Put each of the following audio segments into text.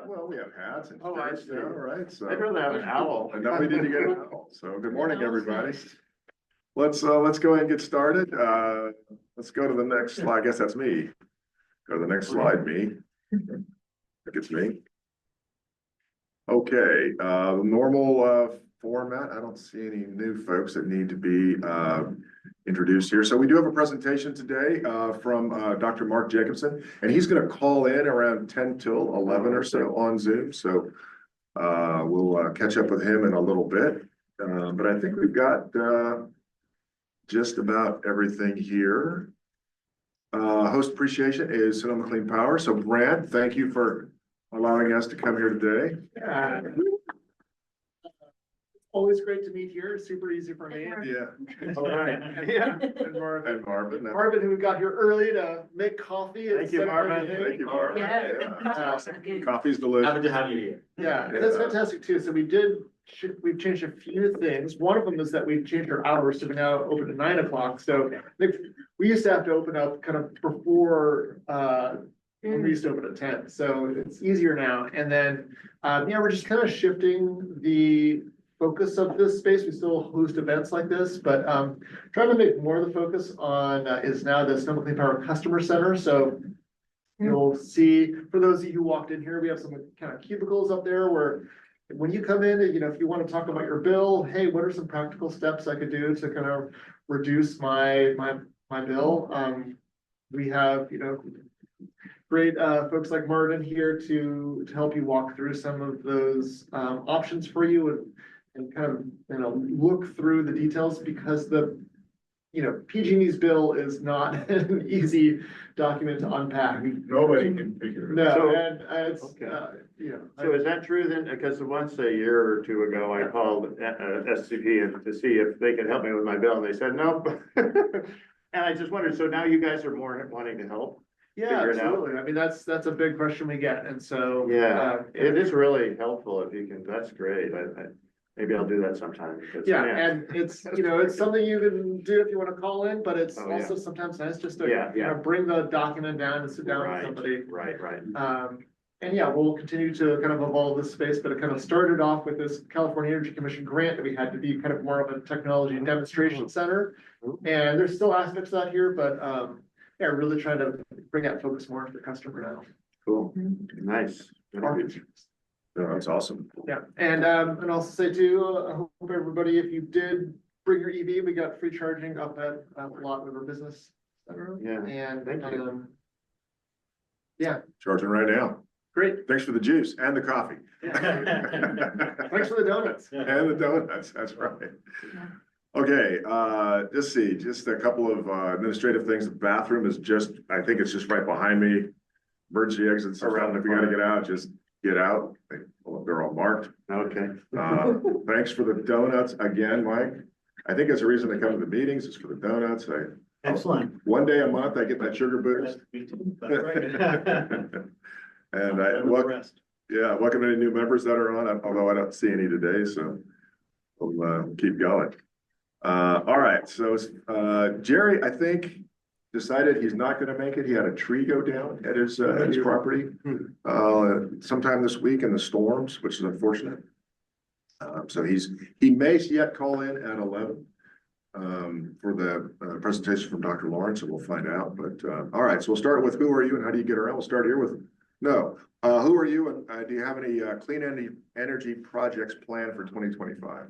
Well, we have hats and Oh, I shirts see. now, right? So, I'd rather have an owl. and now we need to get an owl. So good morning, everybody. Let's go ahead and get started. Let's go to the next slide. I guess that's me. Go to the next slide, me. I think it's me. Okay, normal format. I don't see any new folks that need to be introduced here. So we do have a presentation today from Dr. Mark Jacobson, and he's going to call in around 10 till 11 or so on Zoom. So we'll catch up with him in a little bit. But I think we've got just about everything here. Host appreciation is Sonoma Clean Power. So Brad, thank you for allowing us to come here today. Always great to meet here. Super easy for me. Yeah. All right. Yeah. And Marvin. And Marvin. Marvin, who got here early to make coffee. Thank you, Marvin. Thank you, Marvin. Yeah. Coffee's delicious. Happy to have you here. Yeah, and that's fantastic too. So we've changed a few things. One of them is that we've changed our hours to now open at 9 o'clock. So we used to have to open up kind of before, when we used to open at 10. So it's easier now. And then, we're just kind of shifting the focus of this space. We still host events like this, but trying to make more of the focus on is now the Sonoma Clean Power Customer Center. So you'll see, for those of you who walked in here, we have some kind of cubicles up there where when you come in, if you want to talk about your bill, hey, what are some practical steps I could do to kind of reduce my bill? We have, great folks like Martin here to help you walk through some of those options for you and kind of look through the details, because the PG&E's bill is not an easy document to unpack. Nobody can figure it out. No, So- and it's Okay. So So is that true then? Because once a year or two ago, I called SCP to see if they could help me with my bill, and they said no. And I just wondered, so now you guys are more wanting to help? yeah, figure it out. absolutely. I mean, that's a big question we get, and so Yeah, it is really helpful if you can, that's great. Maybe I'll do that sometime. because, yeah, and it's it's something you can do if you want to call in, but it's Oh, yeah. also sometimes nice just to Yeah. bring the document down and sit down with somebody. Right. And yeah, we'll continue to kind of evolve this space, but it kind of started off with this California Energy Commission grant that we had to be kind of more of a technology demonstration center. And there's still aspects of that here, but really trying to bring that focus more to the customer now. Cool, nice. No, that's awesome. Yeah, and also say too, I hope everybody, if you did bring your EV, we got free charging up at Lot River Business Center. Yeah, And thank you. Charging right now. Great. Thanks for the juice and the coffee. Thanks for the donuts. And the donuts, that's right. Okay, let's see, just a couple of administrative things. The bathroom is I think it's just right behind me. Emergency exits around. If you gotta get out, just get out. They're all marked. Okay. Thanks for the donuts again, Mike. I think it's the reason they come to the meetings, is for the donuts. Excellent. One day a month, I get that sugar boost. And welcome any new members that are on, although I don't see any today, so we'll keep going. All right, so Jerry, I think, decided he's not gonna make it. He had a tree go down at his property sometime this week in the storms, which is unfortunate. So he may yet call in at 11 for the presentation from Dr. Lawrence, and we'll find out. But all right, so we'll start with who are you and how do you get around? We'll start here with who are you, and do you have any clean energy projects planned for 2025?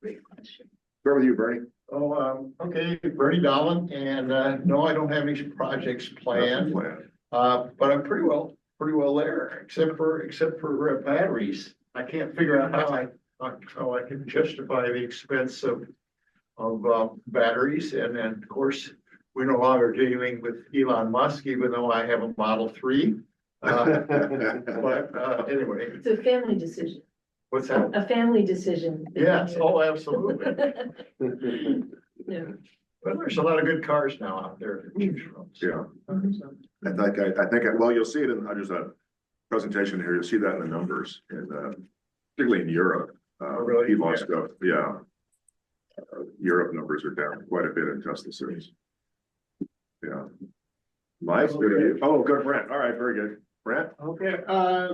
Great question. Start with you, Bernie. Okay, Bernie Dolan, and no, I don't have any projects planned. But I'm pretty well there, except for batteries. I can't figure out how I can justify the expense of batteries, and then of course we're no longer dealing with Elon Musk, even though I have a Model 3. But anyway, It's a family decision, what's that? a family decision. Yes, oh, absolutely. Yeah. But there's a lot of good cars now out there to choose from. Yeah, I think, well, you'll see it in, there's a presentation here, you'll see that in the numbers, particularly in Europe. Really? He lost stuff, yeah. Europe numbers are down quite a bit in Tesla cities. Yeah. Mike, oh, good, Brent, all right, very good. Brent? Okay,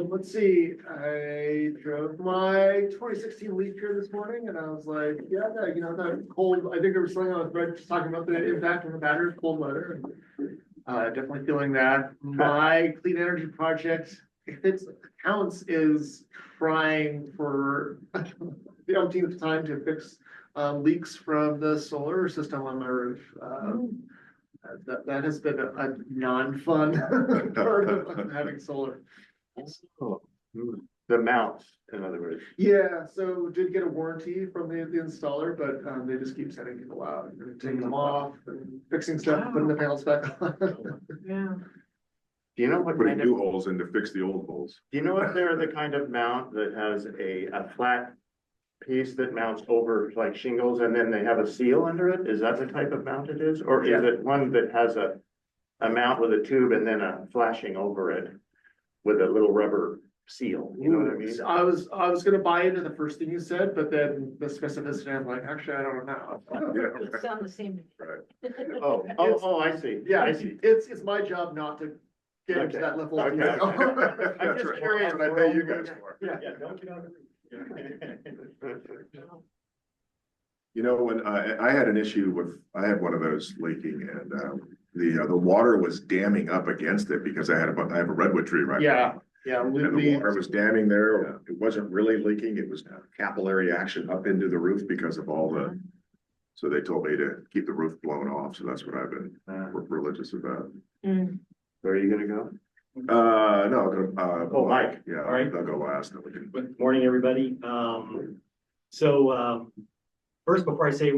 let's see, I drove my 2016 Leaf here this morning and I was like, yeah, that cold, I think there was something I was read, just talking about the impact on the battery of cold weather. And definitely feeling that. My clean energy project, if it counts, is trying for the umpteenth time to fix leaks from the solar system on my roof. That has been a non-fun part of having solar. Oh, the mounts, in other words. Yeah, so did get a warranty from the installer, but they just keep sending people out and taking them off and fixing stuff, putting the panels back on. Yeah. Do you know what Putting kind of, new holes in to fix the old holes. do you know if they're the kind of mount that has a flat piece that mounts over like shingles and then they have a seal under it? Is that the type of mount it is? Or is it one that has a mount with a tube and then a flashing over it with a little rubber seal? You know what I mean? So I was gonna buy into the first thing you said, but then the specificity, I'm like, actually, I don't know. It Yeah, sounds the same. right. Oh, I see. Yeah, I see. it's my job not to get into Okay. that level of Okay. detail. I'm That's just right. curious. That's what I pay you guys for. Yeah. Yeah, don't get out of the You know, when I had an issue with, I had one of those leaking and the water was damming up against it because I have a redwood tree right. Yeah, yeah. And the water was damming there. It wasn't really leaking. It was capillary action up into the roof because of all the. So they told me to keep the roof blown off. So that's what I've been religious about. Mm. Where are you gonna go? No, I'll go, Oh, Mike. Yeah, All right. I'll go last. Then we can. Good morning, everybody. First, before I say,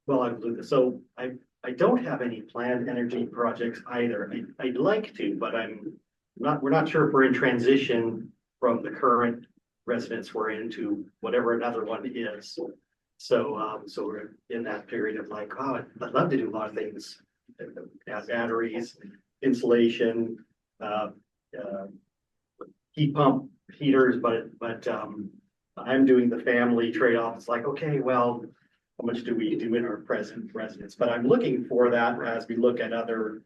well, I'll do this. So I don't have any planned energy projects either. I'd like to, but we're not sure if we're in transition from the current residence we're in to whatever another one is. So we're in that period of like, oh, I'd love to do a lot of things. Add batteries, insulation, heat pump heaters, but I'm doing the family trade-off. It's like, okay, well, how much do we do in our present residence? But I'm looking for that as we look at other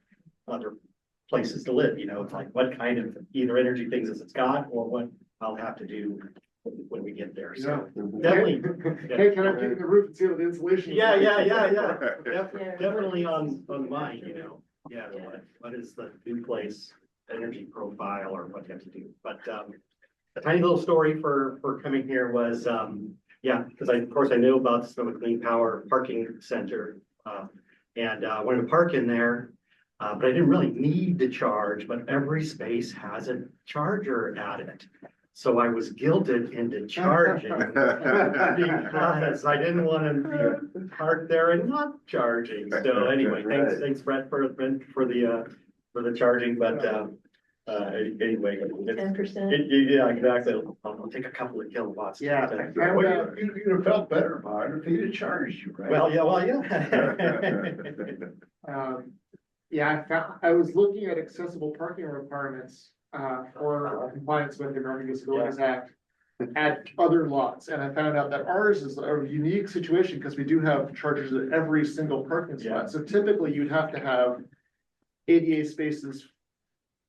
places to live, it's like what kind of either energy things as it's got or what I'll have to do when we get there. So definitely. Hey, can I get in the roof and see what the insulation? is? Yeah. Yeah. Definitely on mine, Yeah, what is the new place energy profile or what you have to do? But a tiny little story for coming here was because of course I knew about the Sonoma Clean Power Parking Center and I wanted to park in there, but I didn't really need to charge. But every space has a charger at it. So I was guilted into charging because I didn't want to be parked there and not charging. So anyway, thanks Brett for the charging, but anyway, 10%. yeah, exactly. I'll take a couple of kilowatts. Yeah. Well, you'd have felt better about it if he'd have charged you, right? Well, yeah. I was looking at accessible parking requirements for compliance with the American Disabilities Act at other lots, and I found out that ours is a unique situation because we do have chargers at every single parking spot. So typically you'd have to have ADA spaces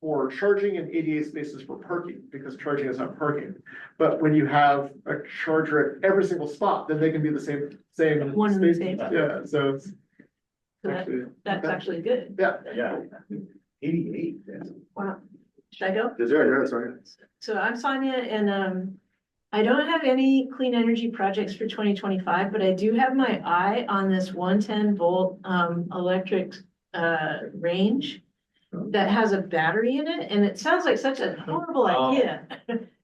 for charging and ADA spaces for parking, because charging is not parking. But when you have a charger at every single spot, then they can be the same One and the space. same. Yeah, so it's So that's actually good. yeah. 88. Wow. Should I go? Yeah, that's right. So I'm Sonia and I don't have any clean energy projects for 2025, but I do have my eye on this 110 volt electric range that has a battery in it, and it sounds like such a horrible idea.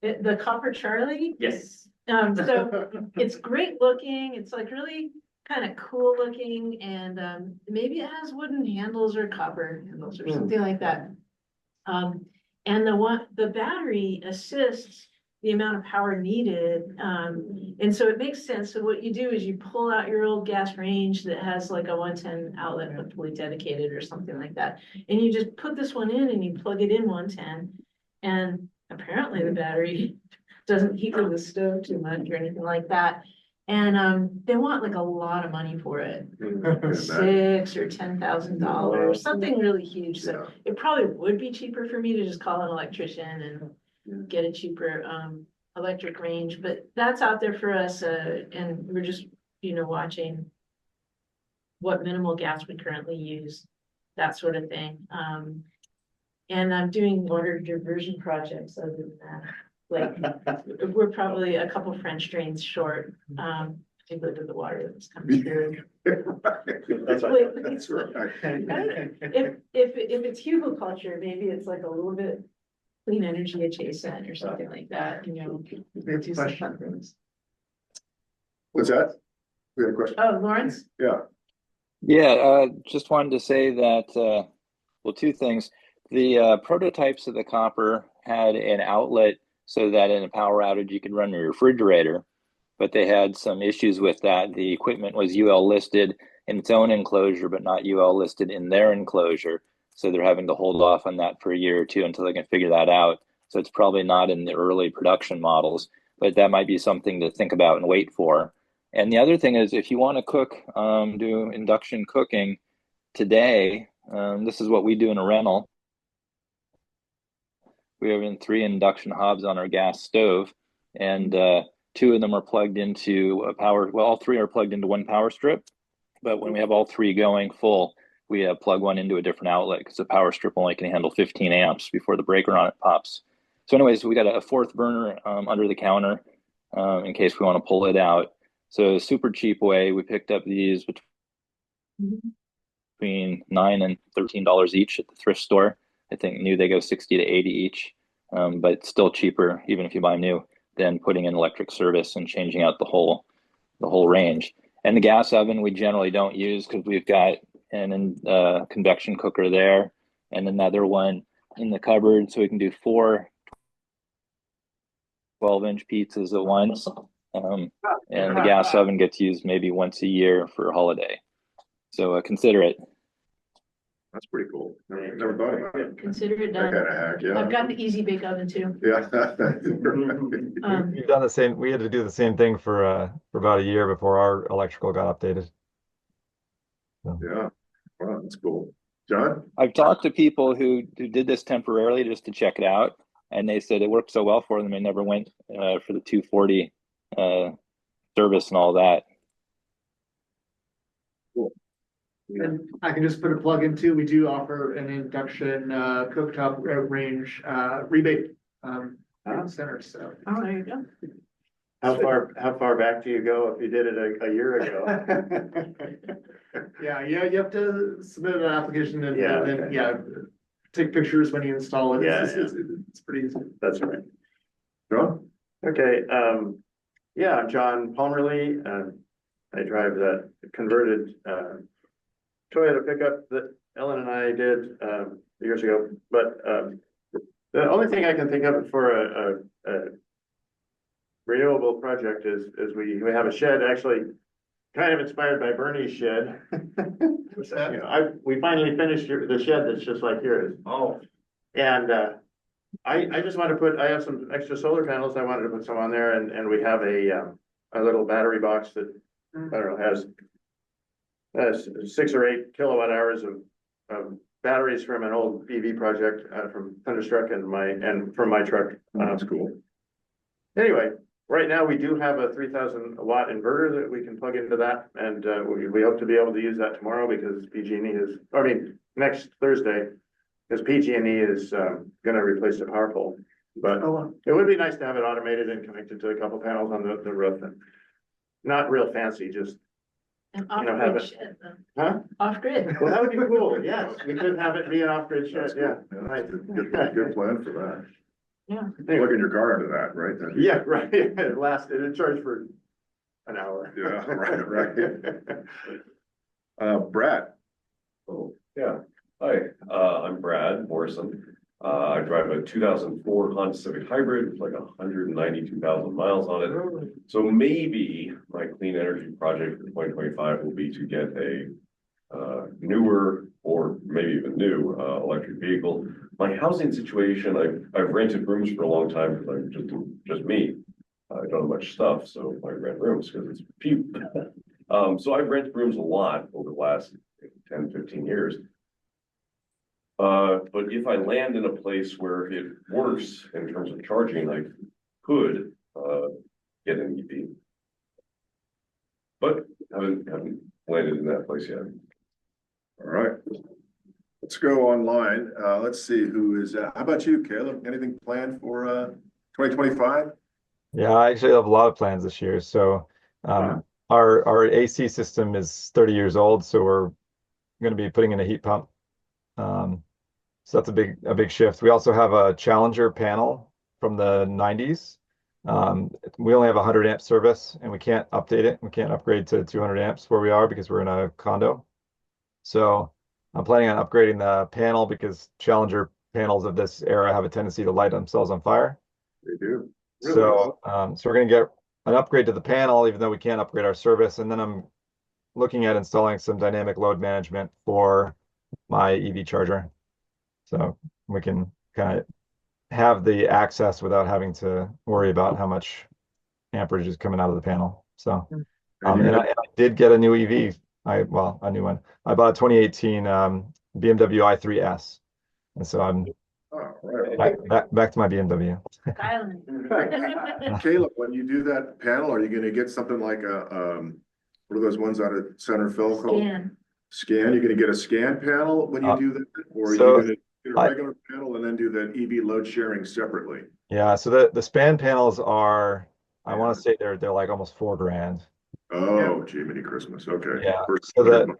The Copper Charlie. Yes. So it's great looking. It's like really kind of cool looking, and maybe it has wooden handles or copper handles or something like that. And the battery assists the amount of power needed. And so it makes sense. So what you do is you pull out your old gas range that has like a 110 outlet, hopefully dedicated or something like that. And you just put this one in and you plug it in 110. And apparently the battery doesn't heat with the stove too much or anything like that. And they want like a lot of money for it, Okay, $6,000 or $10,000, something really huge. So yeah. it probably would be cheaper for me to just call an electrician and get a cheaper electric range, but that's out there for us, and we're just, watching what minimal gas we currently use, that sort of thing. And I'm doing water diversion projects other than that. Like, we're probably a couple French drains short, particularly to the water that's coming through. That's right. Wait, That's right. If it's hugelculture, maybe it's like a little bit clean energy adjacent or something like that, do some fun things. What's that? We had a question? Oh, Lawrence? Yeah. Yeah, just wanted to say that, well, two things. The prototypes of the copper had an outlet so that in a power outage you could run your refrigerator, but they had some issues with that. The equipment was UL listed in its own enclosure, but not UL listed in their enclosure. So they're having to hold off on that for a year or two until they can figure that out. So it's probably not in the early production models, but that might be something to think about and wait for. And the other thing is, if you want to cook, do induction cooking today, this is what we do in a rental. We have 3 induction hobs on our gas stove, and 2 of them are plugged into a power. Well, all 3 are plugged into one power strip, but when we have all 3 going full, we plug one into a different outlet because the power strip only can handle 15 amps before the breaker on it pops. So anyways, we got a 4th burner under the counter in case we want to pull it out. So a super cheap way. We picked up these between $9 and $13 each at the thrift store. I think new they go 60 to 80 each, but still cheaper, even if you buy new, than putting in electric service and changing out the whole range. And the gas oven we generally don't use because we've got an convection cooker there and another one in the cupboard, so we can do 4 12-inch pizzas at once. And the gas oven gets used maybe once a year for a holiday. So consider it. That's pretty cool. Never thought about it. Consider it That done. kind of hack, yeah. I've got the easy bake oven too. Yeah. We've done the same. We had to do the same thing for about a year before our electrical got updated. Yeah. Wow, that's cool. John? I've talked to people who did this temporarily just to check it out, and they said it worked so well for them they never went for the 240 service and all that. Cool. Yeah. And I can just put a plug in too. We do offer an induction cooktop range rebate in the center. So Oh, there you go. How far back do you go if you did it a year ago? yeah, you have to submit an application and Yeah, then okay. take pictures when you install it. Yeah, It's pretty easy. That's right. John? Okay, yeah, I'm John Palmerly. I drive that converted Toyota pickup that Ellen and I did years ago. But the only thing I can think of for a renewable project is we have a shed, actually kind of inspired by Bernie's shed. What's that? You know, we finally finished the shed that's just like yours. Oh, And I just want to put, I have some extra solar panels. I wanted to put some on there, and we have a little battery box that, I don't know, has 6 or 8 kilowatt hours of batteries from an old EV project from Thunderstruck and from my truck. That's cool. Anyway, right now we do have a 3,000 watt inverter that we can plug into that, and we hope to be able to use that tomorrow because next Thursday, because PG&E is going to replace the power pole. But it would be nice to have it automated and connected to a couple panels on the roof, and not real fancy, just And have off-grid it. shed, though. huh? Off-grid. Well, that would be cool. Yes, we could have it be an off-grid shed. That's Yeah, cool. right. Good plan for that. Yeah. Plug in your car into that, right? That'd be- Yeah, right. It charged for an hour. Yeah, right. Brad? Oh, yeah. Hi, I'm Brad Morrison. I drive a 2004 Honda Civic Hybrid with like 192,000 miles on it. So maybe my clean energy project for 2025 will be to get a newer or maybe even new electric vehicle. My housing situation, I've rented rooms for a long time because I'm just me. I don't have much stuff, so I rent rooms because it's cheap. So I've rented rooms a lot over the last 10, 15 years. But if I land in a place where it works in terms of charging, I could get an EV. But haven't landed in that place yet. All right. Let's go online. Let's see who is, how about you, Caleb? Anything planned for 2025? Yeah, I actually have a lot of plans this year. So Wow. our AC system is 30 years old, so we're going to be putting in a heat pump. So that's a big shift. We also have a Challenger panel from the 90s. We only have 100 amp service and we can't update it. We can't upgrade to 200 amps where we are because we're in a condo. So I'm planning on upgrading the panel because Challenger panels of this era have a tendency to light themselves on fire. They do. So we're going to get an upgrade to the panel, even though we can't upgrade our service. And then I'm looking at installing some dynamic load management for my EV charger. So we can kind of have the access without having to worry about how much amperage is coming out of the panel. So, and I did get a new EV. A new one. I bought a 2018 BMW i3S, and so I'm back to my BMW. Caleb, when you do that panel, are you going to get something like a what are those ones out of Center Phil called? Scan. You're going to get a scan panel when you do that, or are you going to get a regular panel and then do the EV load sharing separately? Yeah. So the span panels are, I want to say they're like almost $4,000. Oh, Jiminy Christmas. Okay. Yeah. So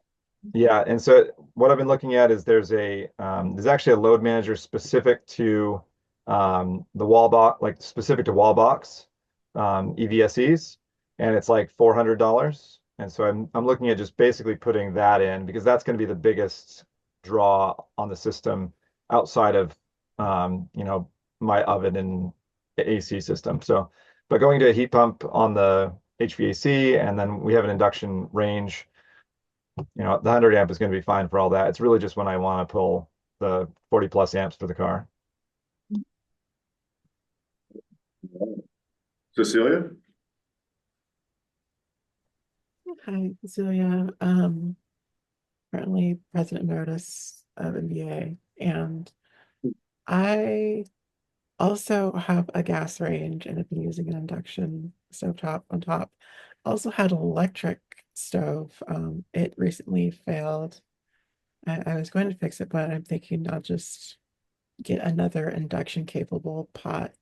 and so what I've been looking at is there's actually a load manager specific to the wall box, like specific to wall box EVSEs, and it's like $400. And so I'm looking at just basically putting that in because that's going to be the biggest draw on the system outside of my oven and AC system. So, but going to a heat pump on the HVAC, and then we have an induction range. The 100 amp is going to be fine for all that. It's really just when I want to pull the 40 plus amps for the car. Cecilia? Hi, Cecilia. Currently President Emeritus of NBEAA, and I also have a gas range and have been using an induction stovetop on top. Also had an electric stove. It recently failed. I was going to fix it, but I'm thinking I'll just get another induction capable pot.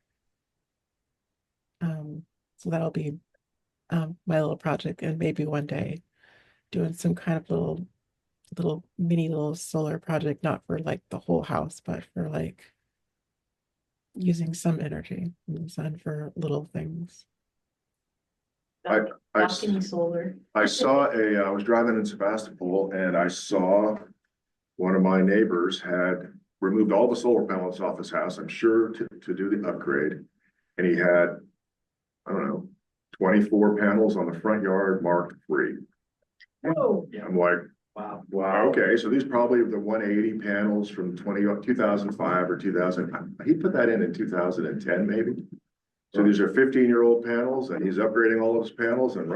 So that'll be my little project, and maybe one day doing some kind of little mini solar project, not for like the whole house, but for like using some energy from the sun for little things. Balcony solar. I was driving in Sebastopol and I saw one of my neighbors had removed all the solar panels off his house, I'm sure to do the upgrade. And he had, I don't know, 24 panels on the front yard marked free. Oh. I'm like, Wow. okay, so these probably the 180 panels from 2005 or 2000. He put that in 2010, maybe. So these are 15-year-old panels, and he's upgrading all of his panels. And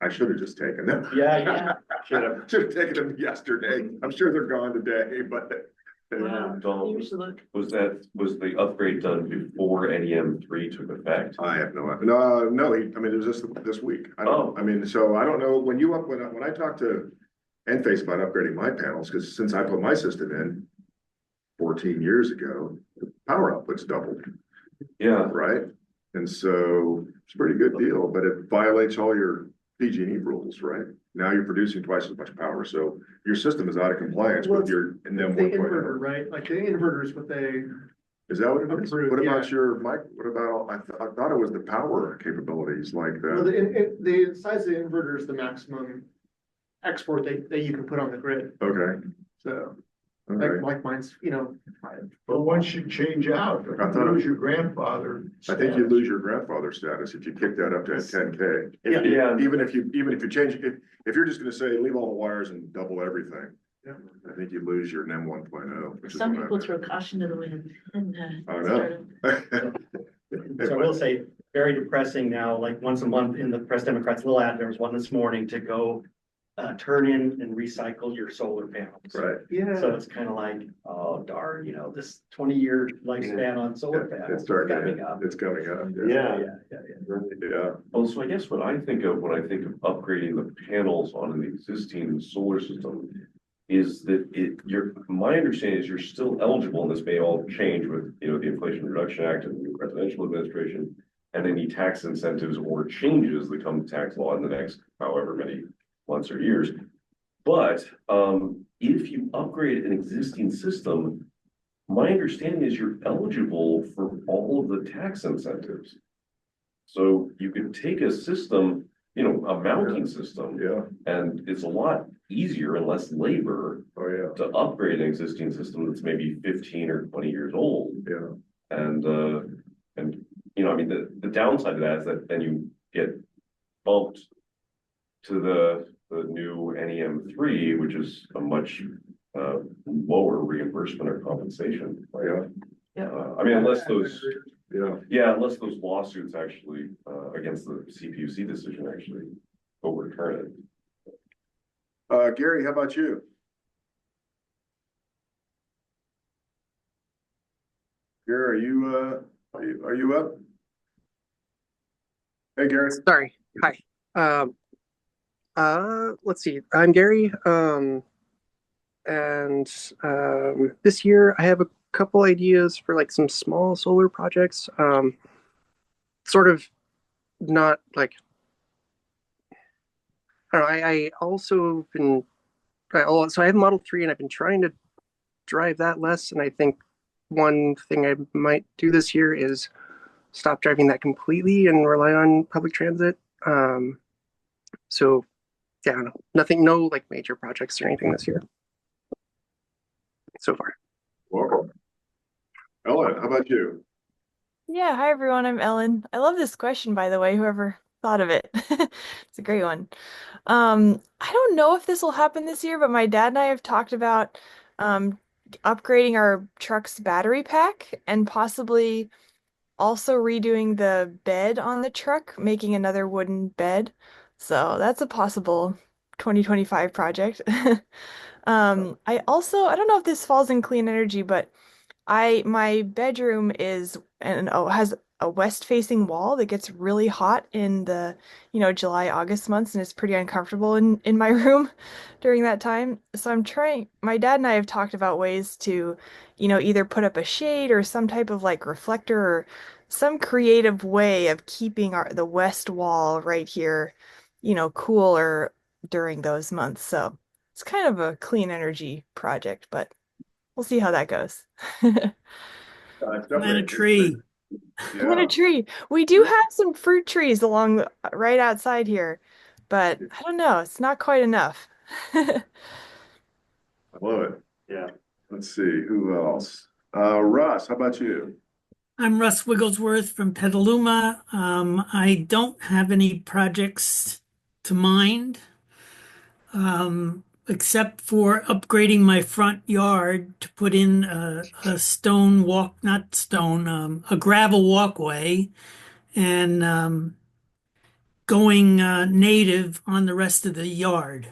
I should have just taken them. Yeah. Should have. Should have taken them yesterday. I'm sure they're gone today, but You should look. Was the upgrade done before NEM3 took effect? I have no idea. No. It was just this week. So I don't know when I talked to Enphase about upgrading my panels, because since I put my system in 14 years ago, the power output's doubled. Yeah. Right. And so it's a pretty good deal, but it violates all your PG&E rules, right? Now you're producing twice as much power, so your system is out of compliance with your NEM 1.0. The inverter, right? Like the inverter is what they. Is that what it is? Approved, What about yeah. your mic? What about, I thought it was the power capabilities like Well, that. the size of the inverter is the maximum export that you can put on the grid. Okay. So Okay. like mine's, But once you change out, I thought lose your grandfather. I think you lose your grandfather status if you kick that up to 10K. Yeah. Even if you change, if you're just gonna say, leave all the wires and double everything. Yeah. I think you lose your NEM 1.0. which is Some what I people meant. throw caution to the wind and I know. So I will say, very depressing now, like once a month in the Press Democrats little ad, there was one this morning to go turn in and recycle your solar panels. Right. Yeah. So it's kind of like, oh darn, this 20-year lifespan on solar panels. It's starting coming to, up. it's coming up. Yeah. Yeah. Oh, so I guess what I think of when I think of upgrading the panels on an existing solar system is that my understanding is you're still eligible, and this may all change with, the Inflation Reduction Act and the new presidential administration and any tax incentives or changes that come to tax law in the next however many months or years. But if you upgrade an existing system, my understanding is you're eligible for all of the tax incentives. So you could take a system, a mounting system, Yeah. and it's a lot easier and less labor Oh, yeah. to upgrade an existing system that's maybe 15 or 20 years old. Yeah. And the downside of that is that then you get bumped to the new NEM3, which is a much lower reimbursement or compensation. Yeah. Unless those Yeah. unless those lawsuits actually against the CPUC decision actually overturn it. Gary, how about you? Gary, are you up? Hey, Gary. Sorry. Hi. Let's see. I'm Gary. This year I have a couple ideas for like some small solar projects. Sort of not like, I don't know. I also been, so I have Model 3 and I've been trying to drive that less. And I think one thing I might do this year is stop driving that completely and rely on public transit. So yeah, I don't know. No like major projects or anything this year so far. Welcome. Ellen, how about you? Yeah, hi everyone, I'm Ellen. I love this question, by the way, whoever thought of it. It's a great one. I don't know if this will happen this year, but my dad and I have talked about upgrading our truck's battery pack and possibly also redoing the bed on the truck, making another wooden bed. So that's a possible 2025 project. I don't know if this falls in clean energy, but my bedroom has a west-facing wall that gets really hot in the, July, August months, and it's pretty uncomfortable in my room during that time. So my dad and I have talked about ways to, either put up a shade or some type of like reflector or some creative way of keeping the west wall right here, cooler during those months. So it's kind of a clean energy project, but we'll see how that goes. Plant a tree. Plant a tree. We do have some fruit trees right outside here, but I don't know. It's not quite enough. I love it. Yeah. Let's see, who else? Russ, how about you? I'm Russ Wigglesworth from Petaluma. I don't have any projects to mind, except for upgrading my front yard to put in a gravel walkway and going native on the rest of the yard.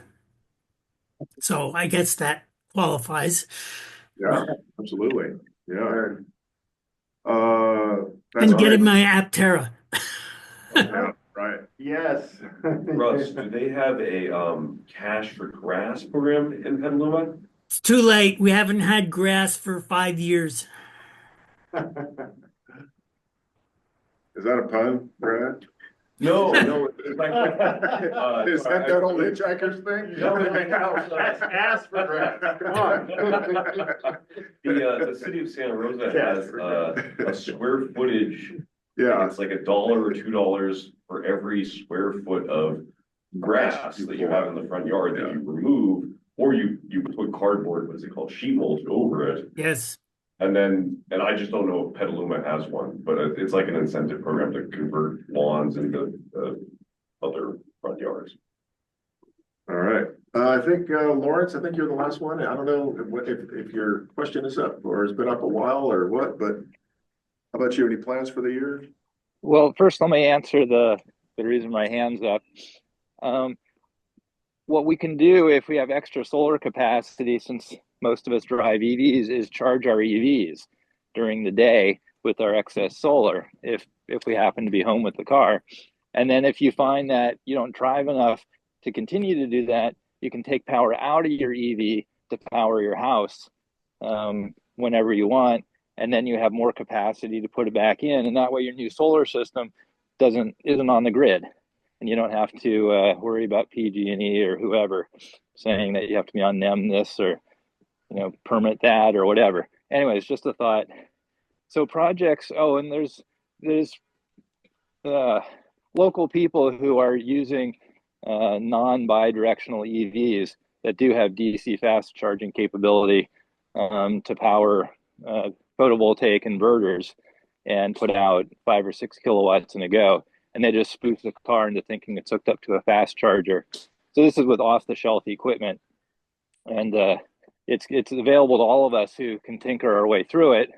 So I guess that qualifies. Yeah, absolutely. Yeah. And getting my Aptera. Yeah, right. Yes. Russ, do they have a cash for grass program in Petaluma? It's too late. We haven't had grass for 5 years. Is that a pun, Brad? No. Is that old hitchhiker's thing? Ask for Brad. Come on. The city of Santa Rosa has a square footage. Yeah. It's like $1 or $2 for every square foot of grass that you have in the front yard that you remove, or you put cardboard, what's it called, sheet mulch over it. Yes. And I just don't know if Petaluma has one, but it's like an incentive program to convert lawns into other front yards. All right. I think, Lawrence, I think you're the last one. I don't know if your question is up or has been up a while or what, but How about you? Any plans for the year? Well, first let me answer the reason my hand's up. What we can do if we have extra solar capacity, since most of us drive EVs, is charge our EVs during the day with our excess solar if we happen to be home with the car. And then if you find that you don't drive enough to continue to do that, you can take power out of your EV to power your house whenever you want, and then you have more capacity to put it back in, and that way your new solar system isn't on the grid, and you don't have to worry about PG&E or whoever saying that you have to be on NEM this or permit that or whatever. Anyways, just a thought. So projects. Oh, and there's local people who are using non-bi-directional EVs that do have DC fast charging capability to power photovoltaic inverters and put out 5 or 6 kilowatts in a go. And they just spoof the car into thinking it's hooked up to a fast charger. So this is with off-the-shelf equipment. And it's available to all of us who can tinker our way through it.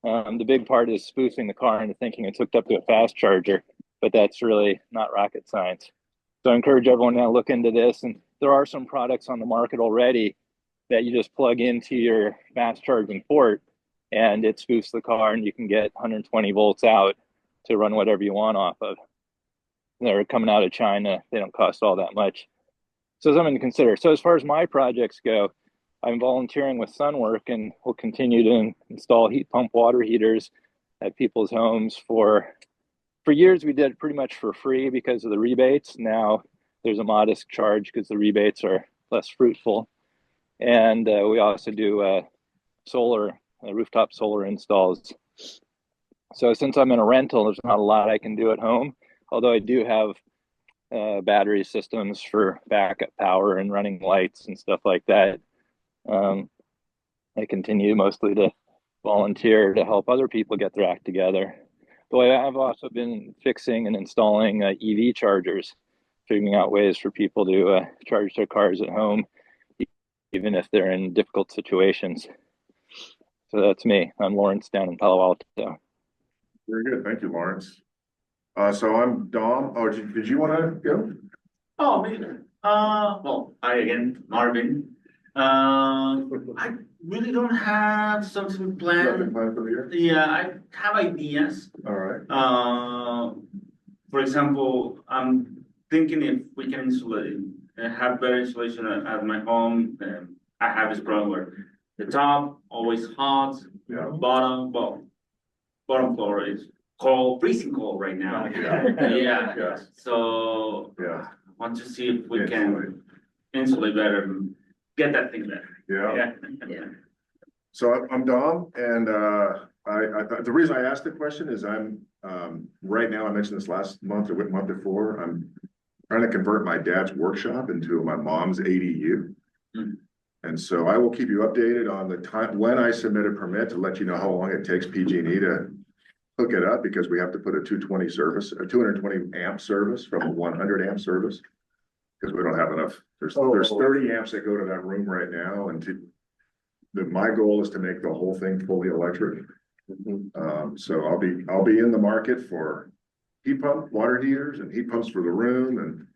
The big part is spoofing the car into thinking it's hooked up to a fast charger, but that's really not rocket science. So I encourage everyone to look into this. And there are some products on the market already that you just plug into your fast charging port and it spoofs the car and you can get 120 volts out to run whatever you want off of. They're coming out of China. They don't cost all that much. So something to consider. So as far as my projects go, I'm volunteering with Sunwork and will continue to install heat pump water heaters at people's homes. For years, we did it pretty much for free because of the rebates. Now there's a modest charge because the rebates are less fruitful. And we also do rooftop solar installs. So since I'm in a rental, there's not a lot I can do at home, although I do have battery systems for backup power and running lights and stuff like that. I continue mostly to volunteer to help other people get their act together. But I've also been fixing and installing EV chargers, figuring out ways for people to charge their cars at home, even if they're in difficult situations. So that's me. I'm Lawrence down in Palo Alto. Very good. Thank you, Lawrence. So I'm Dom. Oh, did you want to go? Oh, me. Well, hi again, Marvin. I really don't have something Nothing planned. planned for the year? Yeah, I have ideas. All right. For example, I'm thinking if we can insulate, have better insulation at my home. I have this problem where the top always hot, Yeah. bottom floor is cold, freezing cold right now. Yeah. Yes. So Yeah. I want to see if we can insulate better, and get that thing better. Yeah. Yeah. So I'm Dom, and the reason I asked the question is I'm right now, I mentioned this last month or the month before, I'm trying to convert my dad's workshop into my mom's ADU. And so I will keep you updated on the time when I submit a permit to let you know how long it takes PG&E to hook it up, because we have to put a 220 amp service from a 100 amp service, because we don't have enough. There's 30 amps that go to that room right now, and my goal is to make the whole thing fully electric. So I'll be in the market for heat pump water heaters and heat pumps for the room. And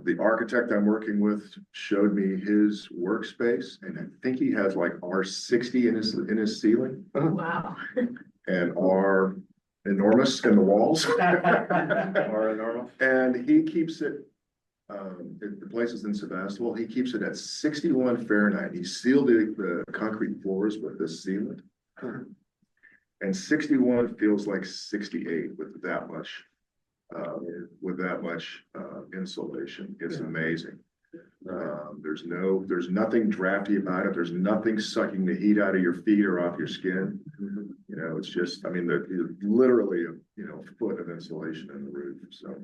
the architect I'm working with showed me his workspace, and I think he has like R60 in his ceiling. Wow. And are enormous in the walls. Or enormous. And he keeps it, the place is in Sebastopol, he keeps it at 61 Fahrenheit. He sealed the concrete floors with this sealant. And 61 feels like 68 with that much insulation. It's amazing. There's nothing drafty about it. There's nothing sucking the heat out of your feet or off your skin. You know, it's just, I mean, there's literally a foot of insulation in the roof. So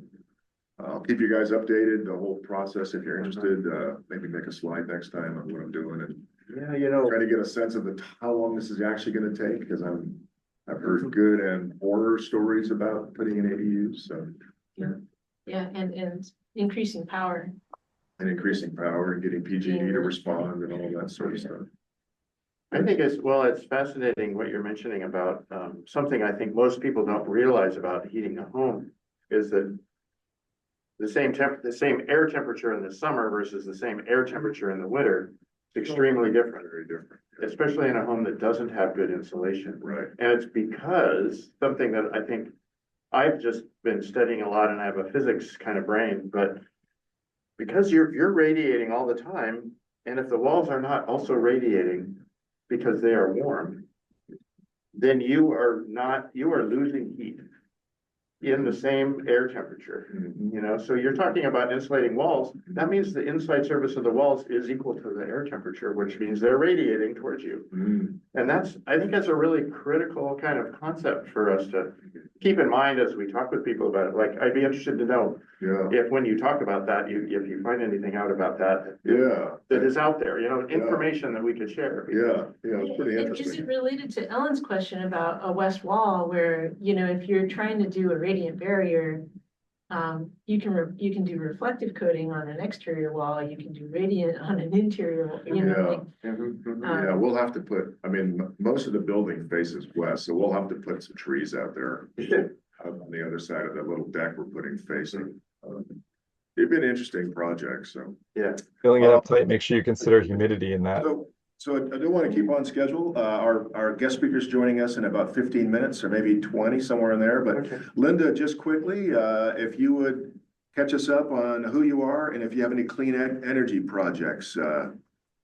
I'll keep you guys updated, the whole process. If you're interested, maybe make a slide next time on what I'm doing, and try to get a sense of how long this is actually going to take, because I've heard good and horror stories about putting in ADUs. So Yeah, and increasing power. And increasing power and getting PG&E to respond and all that sort of stuff. I think it's fascinating what you're mentioning about, something I think most people don't realize about heating a home is that the same air temperature in the summer versus the same air temperature in the winter, is extremely different. Very different. Especially in a home that doesn't have good insulation. Right. And it's because something that I think I've just been studying a lot, and I have a physics kind of brain, but because you're radiating all the time, and if the walls are not also radiating because they are warm, then you are losing heat in the same air temperature, you know, so you're talking about insulating walls. That means the inside surface of the walls is equal to the air temperature, which means they're radiating towards you. And I think that's a really critical kind of concept for us to keep in mind as we talk with people about it. Like, I'd be interested to know if when you talk about that, if you find anything out about that. That is out there, you know, information that we could share. It's pretty Is interesting. it related to Ellen's question about a west wall where, you know, if you're trying to do a radiant barrier, you can do reflective coating on an exterior wall, you can do radiant on an interior wall, you know, like. Yeah, we'll have to put, I mean, most of the building faces west, so we'll have to put some trees out there on the other side of that little deck we're putting facing. It'd be an interesting project, so. Filling it up tight, make sure you consider humidity in that. So I do want to keep on schedule. Our guest speaker's joining us in about 15 minutes or maybe 20, somewhere in there. But Linda, just quickly, if you would catch us up on who you are and if you have any clean energy projects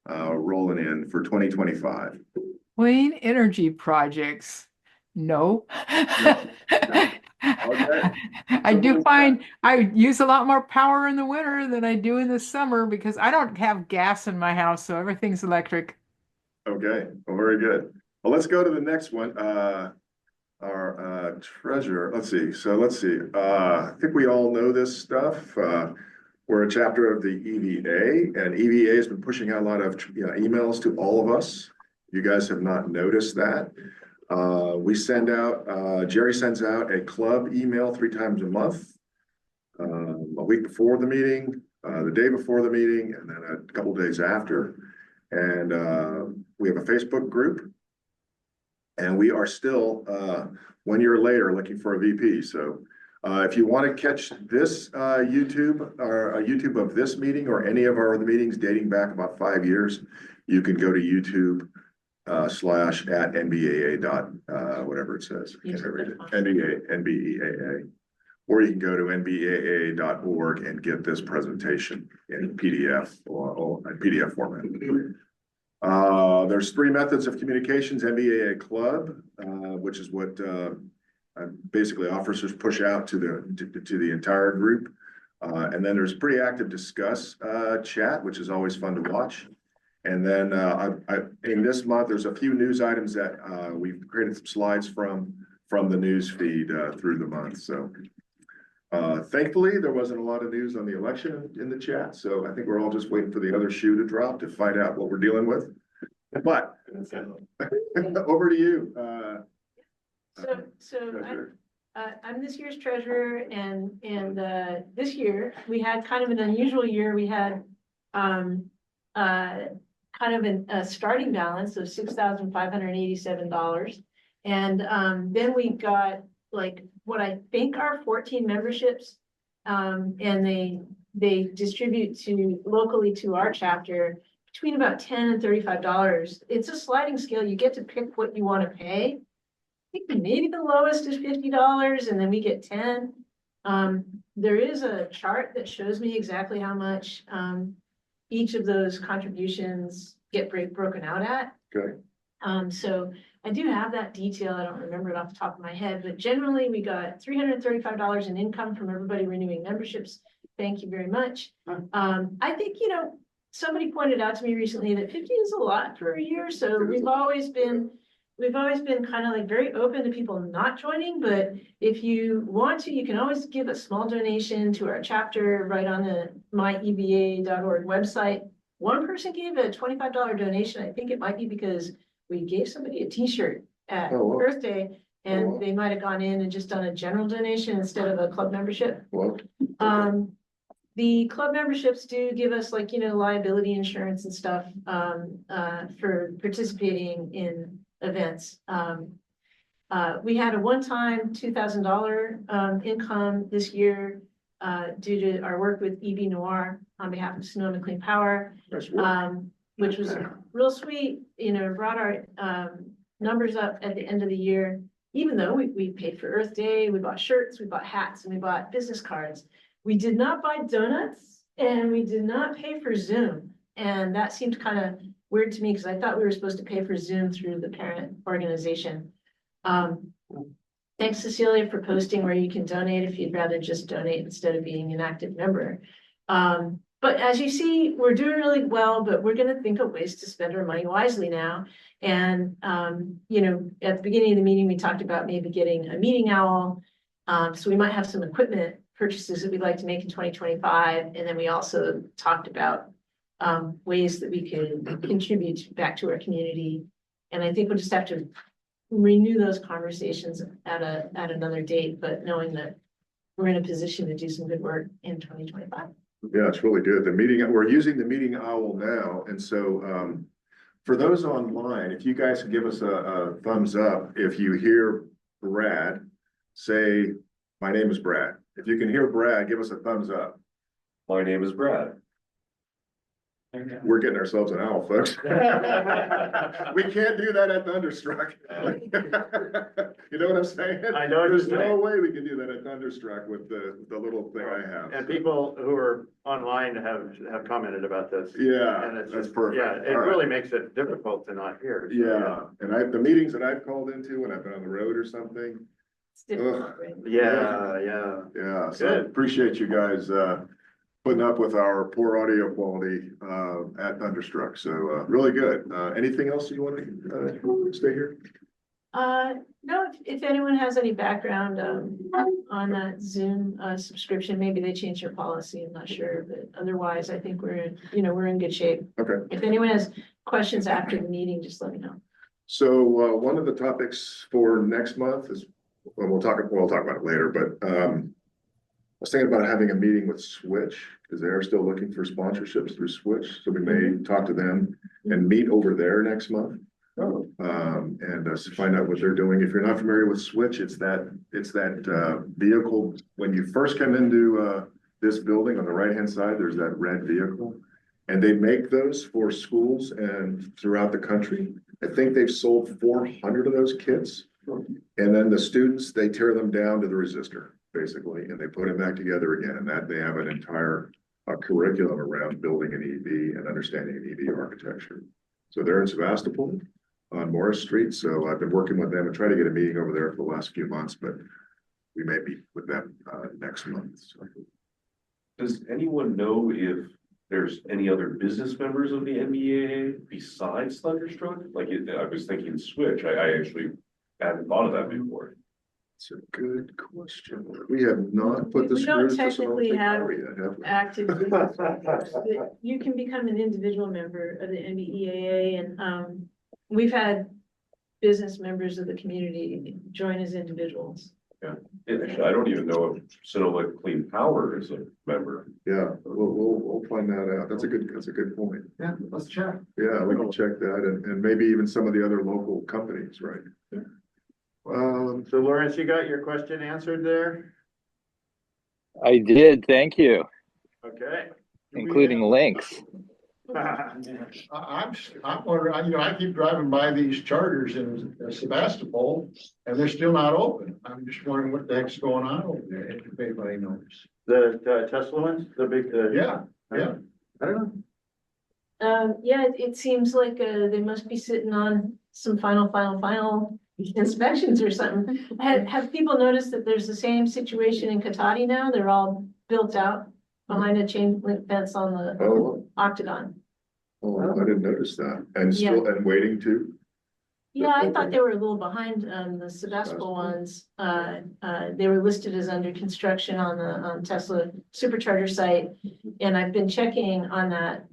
rolling in for 2025. Clean energy projects, no. I do find I use a lot more power in the winter than I do in the summer because I don't have gas in my house, so everything's electric. Okay, well, very good. Well, let's go to the next one. Our treasurer, let's see. I think we all know this stuff. We're a chapter of the EVA, and EVA has been pushing out a lot of emails to all of us. You guys have not noticed that. We send out, Jerry sends out a club email 3 times a month, a week before the meeting, the day before the meeting, and then a couple days after. And we have a Facebook group, and we are still 1 year later looking for a VP. So if you want to catch this YouTube or a YouTube of this meeting or any of our other meetings dating back about 5 years, you can go to YouTube / NBEAA whatever it says. I can't read it. NBEAA. Or you can go to NBEAA.org and get this presentation in PDF or PDF format. There's 3 methods of communications: NBEAA Club, which is what basically officers push out to the entire group. And then there's pretty active discuss chat, which is always fun to watch. And then in this month, there's a few news items that we've created some slides from the news feed through the month. So thankfully, there wasn't a lot of news on the election in the chat. So I think we're all just waiting for the other shoe to drop to find out what we're dealing with. But over to you. I'm this year's treasurer, and this year we had kind of an unusual year. We had kind of a starting balance of $6,587. And then we got like what I think are 14 memberships. And they distribute locally to our chapter between about $10 and $35. It's a sliding scale. You get to pick what you want to pay. I think maybe the lowest is $50, and then we get 10. There is a chart that shows me exactly how much each of those contributions get broken out at. Okay. So I do have that detail. I don't remember it off the top of my head, but generally we got $335 in income from everybody renewing memberships. Thank you very much. I think, somebody pointed out to me recently that 50 is a lot for a year. So we've always been kind of like very open to people not joining, but if you want to, you can always give a small donation to our chapter right on the myebaa.org website. One person gave a $25 donation. I think it might be because we gave somebody a t-shirt at birthday, and they might have gone in and just done a general donation instead of a club membership. the club memberships do give us like, liability insurance and stuff, for participating in events. We had a one-time $2,000 income this year due to our work with EV Noir on behalf of Sonoma Clean Power, which was real sweet. Brought our numbers up at the end of the year. Even though we paid for Earth Day, we bought shirts, we bought hats, and we bought business cards. We did not buy donuts, and we did not pay for Zoom. And that seemed kind of weird to me because I thought we were supposed to pay for Zoom through the parent organization. Thanks, Cecilia, for posting where you can donate if you'd rather just donate instead of being an active member. But as you see, we're doing really well, but we're going to think of ways to spend our money wisely now. And, at the beginning of the meeting, we talked about maybe getting a meeting owl. So we might have some equipment purchases that we'd like to make in 2025. And then we also talked about ways that we could contribute back to our community. And I think we'll just have to renew those conversations at another date, but knowing that we're in a position to do some good work in 2025. Yeah, it's really good. We're using the meeting owl now. And so for those online, if you guys can give us a thumbs up, if you hear Brad say, my name is Brad. If you can hear Brad, give us a thumbs up. My name is Brad. We're getting ourselves an owl, folks. We can't do that at Thunderstruck. You know what I'm saying? I know what you're There's no saying. way we can do that at Thunderstruck with the little thing I have. And people who are online have commented about this. Yeah, And it's that's just, perfect. yeah, it All right. really makes it difficult to not hear. So, Yeah, and the meetings that I've called into when I've been on the road or something. It's difficult, Ugh. right? Yeah. So I Good. appreciate you guys putting up with our poor audio quality at Thunderstruck. So really good. Anything else you want to stay here? No, if anyone has any background on that Zoom subscription, maybe they changed their policy, I'm not sure, but otherwise I think we're in good shape. Okay. If anyone has questions after the meeting, just let me know. So one of the topics for next month is, well, we'll talk about it later, but I was thinking about having a meeting with Switch because they are still looking for sponsorships through Switch. So we may talk to them and meet over there next month. And find out what they're doing. If you're not familiar with Switch, it's that vehicle. When you first come into this building on the right-hand side, there's that red vehicle. And they make those for schools and throughout the country. I think they've sold 400 of those kits. And then the students, they tear them down to the resistor, basically, and they put them back together again. And that they have an entire curriculum around building an EV and understanding an EV architecture. So they're in Sebastopol on Morris Street. So I've been working with them and trying to get a meeting over there for the last few months, but we may meet with them next month. So. Does anyone know if there's any other business members of the NBEAA besides Thunderstruck? Like I was thinking Switch. I actually hadn't thought of that before. It's a good question. We have not put the We don't screws to Sonoma technically Clean have Power yet, have we? active business members, but you can become an individual member of the NBEAA, and we've had business members of the community join as individuals. Yeah, actually, I don't even know if Sonoma Clean Power is a member. Yeah, we'll find that out. That's a good point. Yeah, let's check. Yeah, we can check that and maybe even some of the other local companies, right? Yeah. So Lawrence, you got your question answered there? I did, thank you, Okay. including links. I'm wondering, I keep driving by these chargers in Sebastopol and they're still not open. I'm just wondering what the heck's going on over there, if anybody knows. The Tesla ones, the big, Yeah. I don't know. Yeah, it seems like they must be sitting on some final inspections or something. Have people noticed that there's the same situation in Katati now? They're all built out behind a chain link fence on the octagon. Oh, I didn't notice that. And still, and waiting to. Yeah, I thought they were a little behind the Sebastopol ones. They were listed as under construction on the Tesla supercharger site. And I've been checking on that,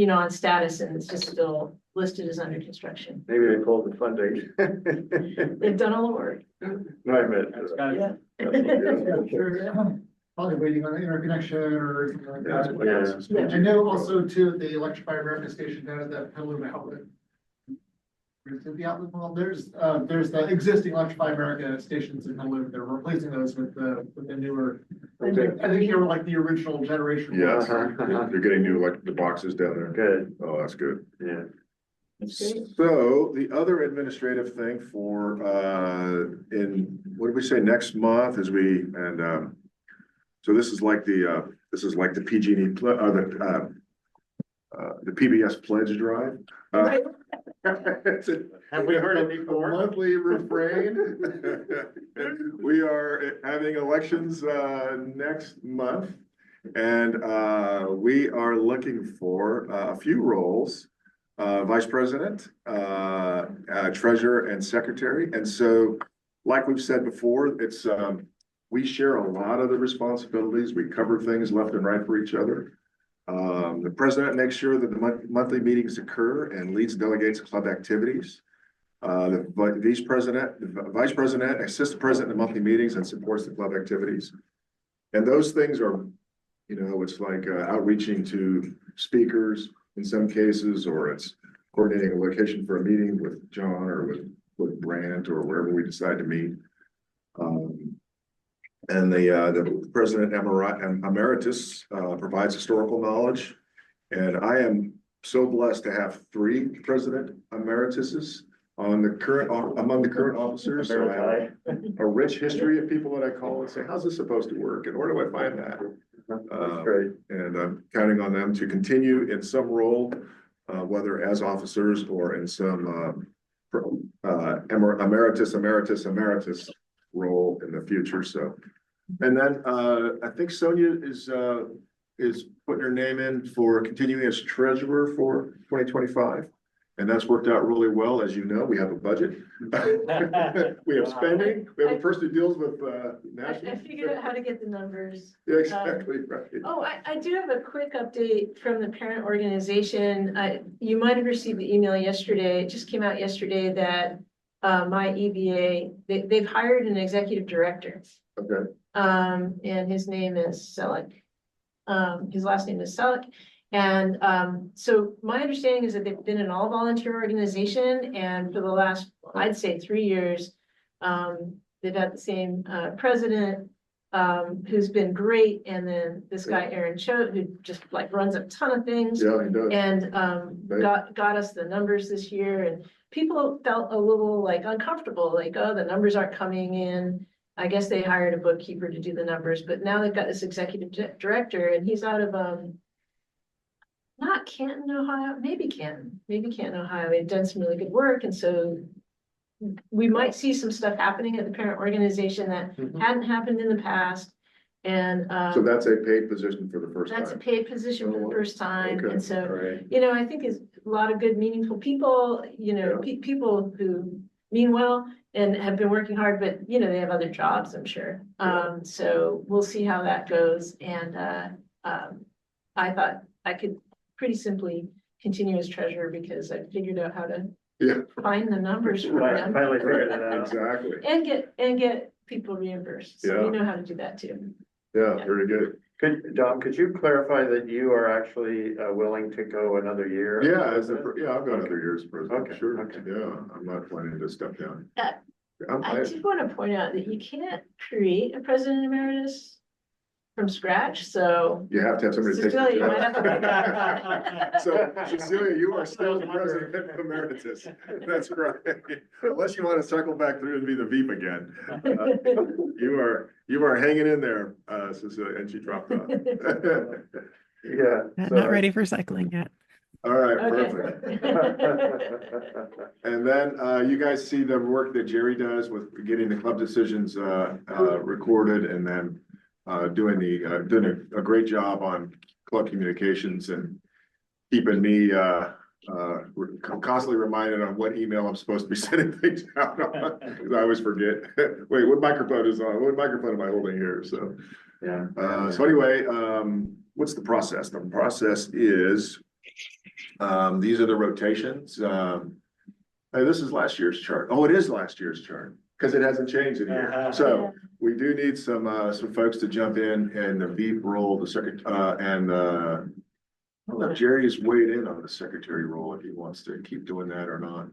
on status, and it's just still listed as under construction. Maybe they pulled the funding. They've done all the work. No, I admit. Yeah. probably waiting on interconnection or anything like Yeah, that. Yeah. I know also too, the Electrify America station down at that Petaluma outlet. Is it the outlet? Well, there's the existing Electrify America stations in Petaluma. They're replacing those with the newer. I think you were like the original generation. Yeah, ones. you're getting new the boxes down there. Good, Oh, that's good. yeah. That's great. So the other administrative thing for, in, what did we say, next month is so this is like the PG&E, the PBS pledge drive. Have we heard it before? A monthly refrain. We are having elections, next month. And, we are looking for a few roles, vice president, treasurer and secretary. And so, like we've said before, it's, we share a lot of the responsibilities. We cover things left and right for each other. The president makes sure that the monthly meetings occur and leads delegates club activities. The vice president assists the president in monthly meetings and supports the club activities. And those things are, it's like outreaching to speakers in some cases, or it's coordinating a location for a meeting with John or with Brant or wherever we decide to meet. And the president emeritus provides historical knowledge. And I am so blessed to have 3 president emerituses among the current officers. So I have a rich history of people that I call and say, how's this supposed to work? And where do I find that? Great. And I'm counting on them to continue in some role, whether as officers or in some emeritus role in the future. So, and then I think Sonia is putting her name in for continuing as treasurer for 2025. And that's worked out really well. As you know, we have a budget. We have spending. We have a person who deals with national. I figured out how to get the numbers. Yeah, exactly, right. Oh, I do have a quick update from the parent organization. You might have received the email yesterday. It just came out yesterday that my EVA, they've hired an executive director. Okay. And his name is Selleck. His last name is Selleck. And so my understanding is that they've been an all volunteer organization, and for the last, I'd say 3 years, they've had the same president, who's been great, and then this guy Aaron Choate, who just like runs a ton of things. Yeah, he does. And got us the numbers this year, and people felt a little like uncomfortable, like, oh, the numbers aren't coming in. I guess they hired a bookkeeper to do the numbers, but now they've got this executive director, and he's out of not Canton, Ohio, maybe Canton, Ohio. They've done some really good work, and so we might see some stuff happening at the parent organization that hadn't happened in the past. And So that's a paid position for the first time. that's a paid position for the first time, Okay, and so right. I think is a lot of good, meaningful people. People who mean well and have been working hard, but they have other jobs, I'm sure. So we'll see how that goes. And I thought I could pretty simply continue as treasurer because I figured out how to find the numbers for them. Finally figured it out. Exactly. And get people reimbursed. So we know how to do that too. Yeah, very good. John, could you clarify that you are actually willing to go another year? Yeah, I've got another year as president. Okay, Sure. okay. Yeah, I'm not planning to step down. I did want to point out that you can't create a president emeritus from scratch, so. You have to have somebody take Cecilia, the you might have job. to. So Cecilia, you are still the president emeritus. That's right. Unless you want to cycle back through and be the VP again. You are hanging in there, Cecilia, and she dropped off. Yeah. Not ready for cycling yet. All right, Okay. perfect. And then you guys see the work that Jerry does with getting the club decisions recorded, and then doing a great job on club communications and keeping me constantly reminded on what email I'm supposed to be sending things out on, because I always forget. Wait, what microphone is on? What microphone am I holding here? So Yeah. so anyway, what's the process? The process is these are the rotations. Hey, this is last year's chart. Oh, it is last year's chart. because it hasn't changed in here. So we do need some folks to jump in the VP role, the second, and I don't know if Jerry's weighed in on the secretary role, if he wants to keep doing that or not.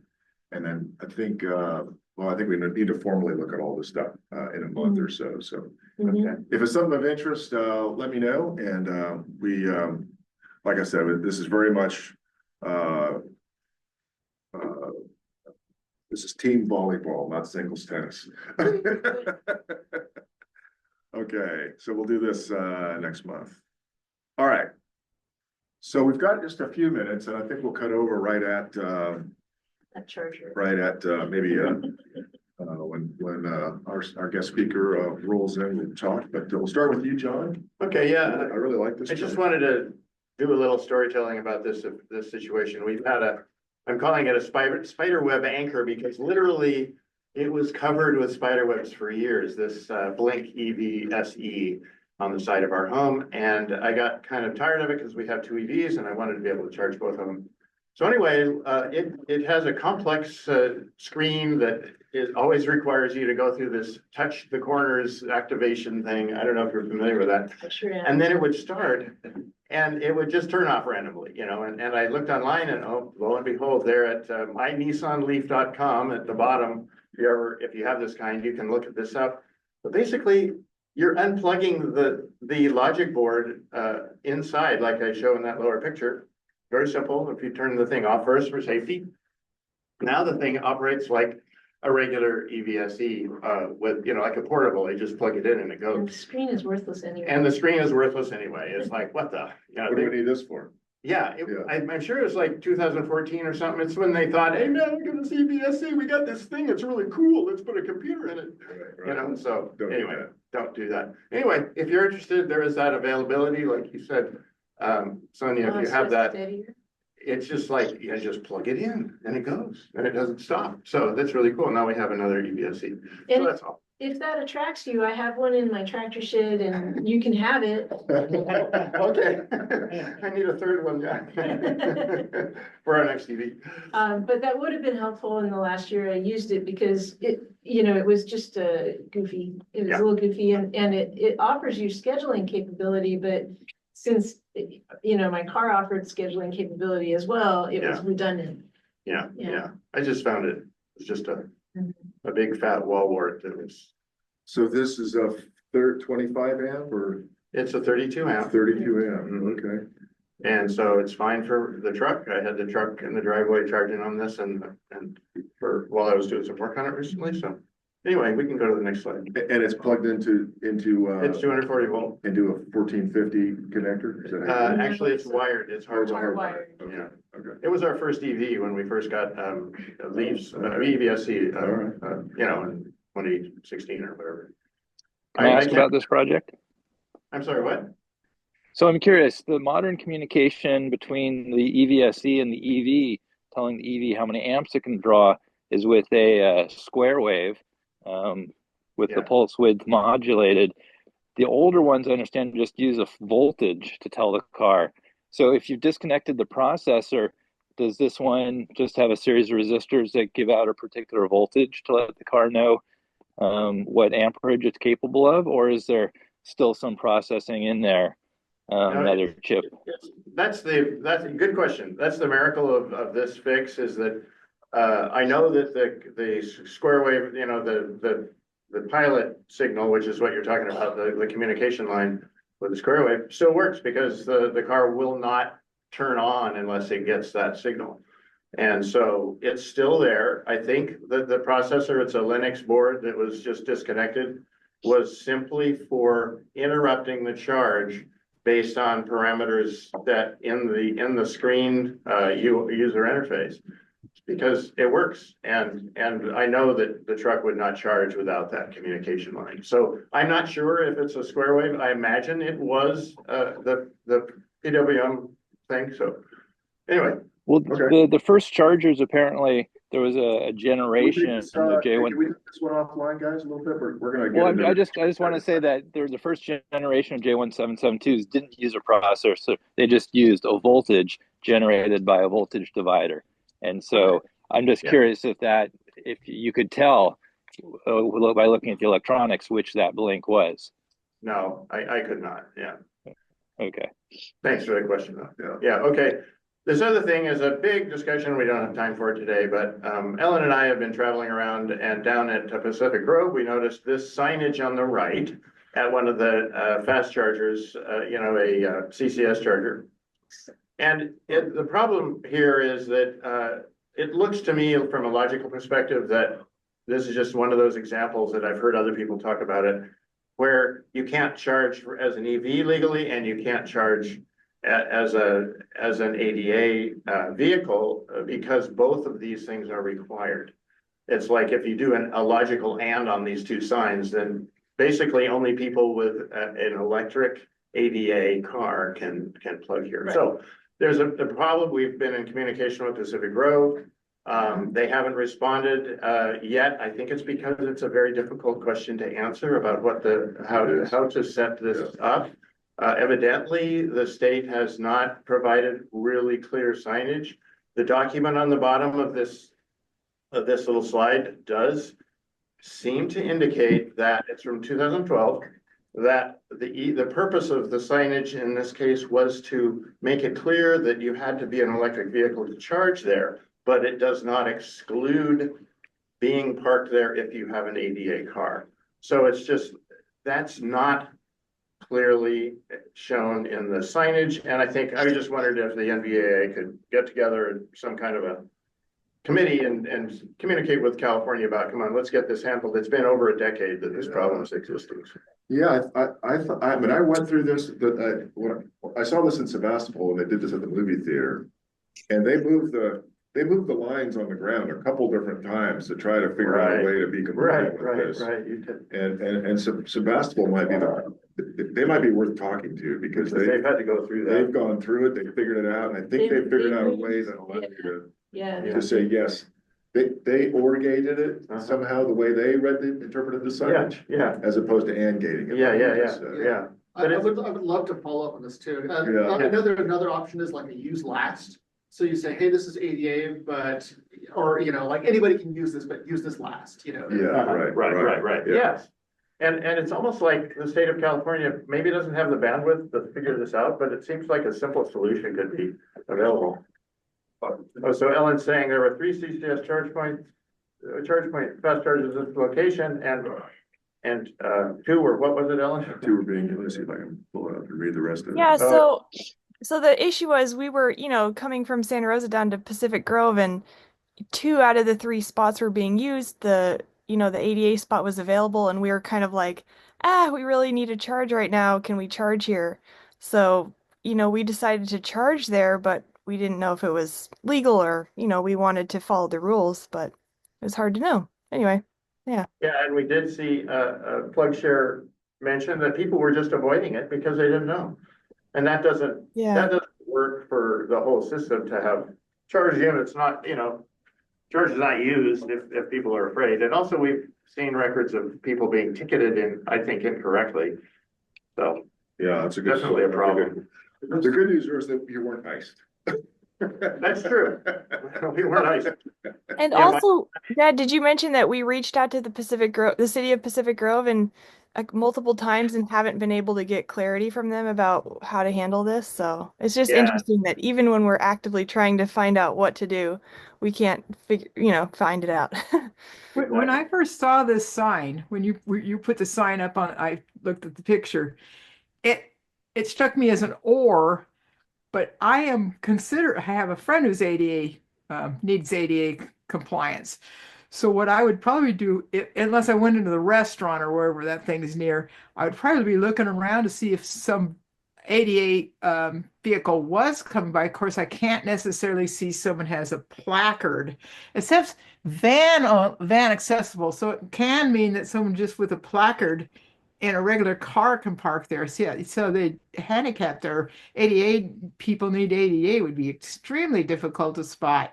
And then I think, I think we need to formally look at all this stuff in a month or so. So if it's something of interest, let me know. And we, like I said, this is very much, this is team volleyball, not singles tennis. Okay, so we'll do this next month. All right. So we've got just a few minutes, and I think we'll cut over right at That charger. right at maybe when our guest speaker rolls in and talk. But we'll start with you, John. Okay, yeah. I really like this. I just wanted to do a little storytelling about this situation. We've had I'm calling it a spider web anchor because literally it was covered with spider webs for years. This Blink EVSE on the side of our home, and I got kind of tired of it because we have two EVs and I wanted to be able to charge both of them. So anyway, it has a complex screen that always requires you to go through this touch the corners activation thing. I don't know if you're familiar with that. I sure am. And then it would start and it would just turn off randomly, you know, and I looked online and oh, lo and behold, there at mynissanleaf.com at the bottom, if you have this kind, you can look at this up. But basically, you're unplugging the logic board inside, like I show in that lower picture. Very simple. If you turn the thing off first for safety, now the thing operates like a regular EVSE with, you know, like a portable. You just plug it in and it And the goes. screen is worthless anyway. And the screen is worthless anyway. It's like, what the? You know, What do we need this for? yeah, I'm sure it was like 2014 or something. It's when they thought, hey, man, we're gonna see EVSE. We got this thing. It's really cool. Let's put a computer in it. You know, so Don't do anyway, that. don't do that. Anyway, if you're interested, there is that availability, like you said, Sonia, if you have that, it's just like, you just plug it in and it goes and it doesn't stop. So that's really cool. Now we have another EVSE. So And that's all. if that attracts you, I have one in my tractor shed and you can have it. Okay, I need a third one, yeah. For our next TV. But that would have been helpful in the last year I used it because it was just goofy. It was Yeah. a little goofy and it offers you scheduling capability, but since, my car offered scheduling capability as well, it was redundant. Yeah. I just found it was just a big fat wall wart that was. So this is a 25 amp or It's a 32 amp. 32 amp, okay. And so it's fine for the truck. I had the truck in the driveway charging on this and while I was doing some work on it recently, so. Anyway, we can go to the next slide. And it's plugged into It's 240 volt. into a 1450 connector? Is that how you- Actually, it's wired. It's hardwired. Hardwired. Yeah. Okay. It was our first EV when we first got Leafs, EVSE, All right. in 2016 or whatever. Can I ask about this project? I'm sorry, what? So I'm curious, the modern communication between the EVSE and the EV, telling the EV how many amps it can draw, is with a square wave with the pulse width modulated. The older ones, I understand, just use a voltage to tell the car. So if you've disconnected the processor, does this one just have a series of resistors that give out a particular voltage to let the car know what amperage it's capable of, or is there still some processing in there, another chip? That's a good question. That's the miracle of this fix is that I know that the square wave, the pilot signal, which is what you're talking about, the communication line with the square wave still works because the car will not turn on unless it gets that signal. And so it's still there. I think that the processor, it's a Linux board that was just disconnected, was simply for interrupting the charge based on parameters that in the screen user interface. Because it works, and I know that the truck would not charge without that communication line. So I'm not sure if it's a square wave. I imagine it was the PWM thing. So anyway, well, the first chargers, apparently there was a generation in the J1. Can we take this one offline, guys, a little bit? We're gonna get. Well, I just want to say that the first generation of J1772s didn't use a processor, so they just used a voltage generated by a voltage divider. And so I'm just curious if you could tell by looking at the electronics, which that blink was. No, I could not, yeah. Okay. Thanks for the question, though. Yeah, okay. This other thing is a big discussion we don't have time for today, but Ellen and I have been traveling around, and down at Pacific Grove, we noticed this signage on the right at one of the fast chargers, you know, a CCS charger. And the problem here is that it looks to me from a logical perspective that this is just one of those examples that I've heard other people talk about it, where you can't charge as an EV legally, and you can't charge as an ADA vehicle, because both of these things are required. It's like if you do a logical and on these two signs, then basically only people with an electric ADA car can plug here. Right. So there's a problem. We've been in communication with Pacific Grove. They haven't responded yet. I think it's because it's a very difficult question to answer about what how to set this up. Evidently, the state has not provided really clear signage. The document on the bottom of this little slide does seem to indicate that it's from 2012, that the purpose of the signage in this case was to make it clear that you had to be an electric vehicle to charge there, but it does not exclude being parked there if you have an ADA car. So it's just, that's not clearly shown in the signage. And I just wondered if the NBEAA could get together in some kind of a committee and communicate with California about, come on, let's get this handled. It's been over a decade that this problem is existing. Yeah, I mean, I went through this, I saw this in Sebastopol, and they did this at the movie theater, and they moved the lines on the ground a couple different times to try to figure out a way to be compliant with this. Right. You did. And Sebastopol might be they might be worth talking to, because they've had to go through that. They've gone through it, they figured it out, and I think they figured out a way that allows you to say yes. They orgated it somehow the way they interpreted the signage. Yeah. As opposed to gating it. Yeah. I would love to follow up on this too. Another option is like a use last. So you say, hey, this is ADA, but, or, you know, like anybody can use this, but use this last, you know? Yeah, right. Yeah. Yes. And it's almost like the state of California maybe doesn't have the bandwidth to figure this out, but it seems like a simple solution could be available. Oh, so Ellen's saying there were 3 CCS charge point fast chargers at this location, and 2 were, what was it, Ellen? 2 were being, let me see if I can pull it up and read the rest of it. Yeah, so the issue was we were, coming from Santa Rosa down to Pacific Grove, and 2 out of the 3 spots were being used. The ADA spot was available, and we were kind of like, we really need a charge right now. Can we charge here? So, we decided to charge there, but we didn't know if it was legal or, we wanted to follow the rules, but it was hard to know. Anyway, yeah. Yeah, and we did see PlugShare mention that people were just avoiding it because they didn't know. And that doesn't work for the whole system to have charge units not, charge is not used if people are afraid. And also we've seen records of people being ticketed I think incorrectly. So yeah, it's definitely a problem. The good news is that you weren't iced. That's true. We weren't iced. And also, Dad, did you mention that we reached out to the city of Pacific Grove, and multiple times, and haven't been able to get clarity from them about how to handle this? So it's just interesting that even when we're actively trying to find out what to do, we can't find it out. When I first saw this sign, when you put the sign up on, I looked at the picture, it struck me as an or, but I have a friend who's ADA, needs ADA compliance. So what I would probably do, unless I went into the restaurant or wherever that thing is near, I would probably be looking around to see if some ADA vehicle was coming by. Of course, I can't necessarily see someone has a placard. It says van accessible, so it can mean that someone just with a placard in a regular car can park there. So the handicapped or ADA people need ADA would be extremely difficult to spot.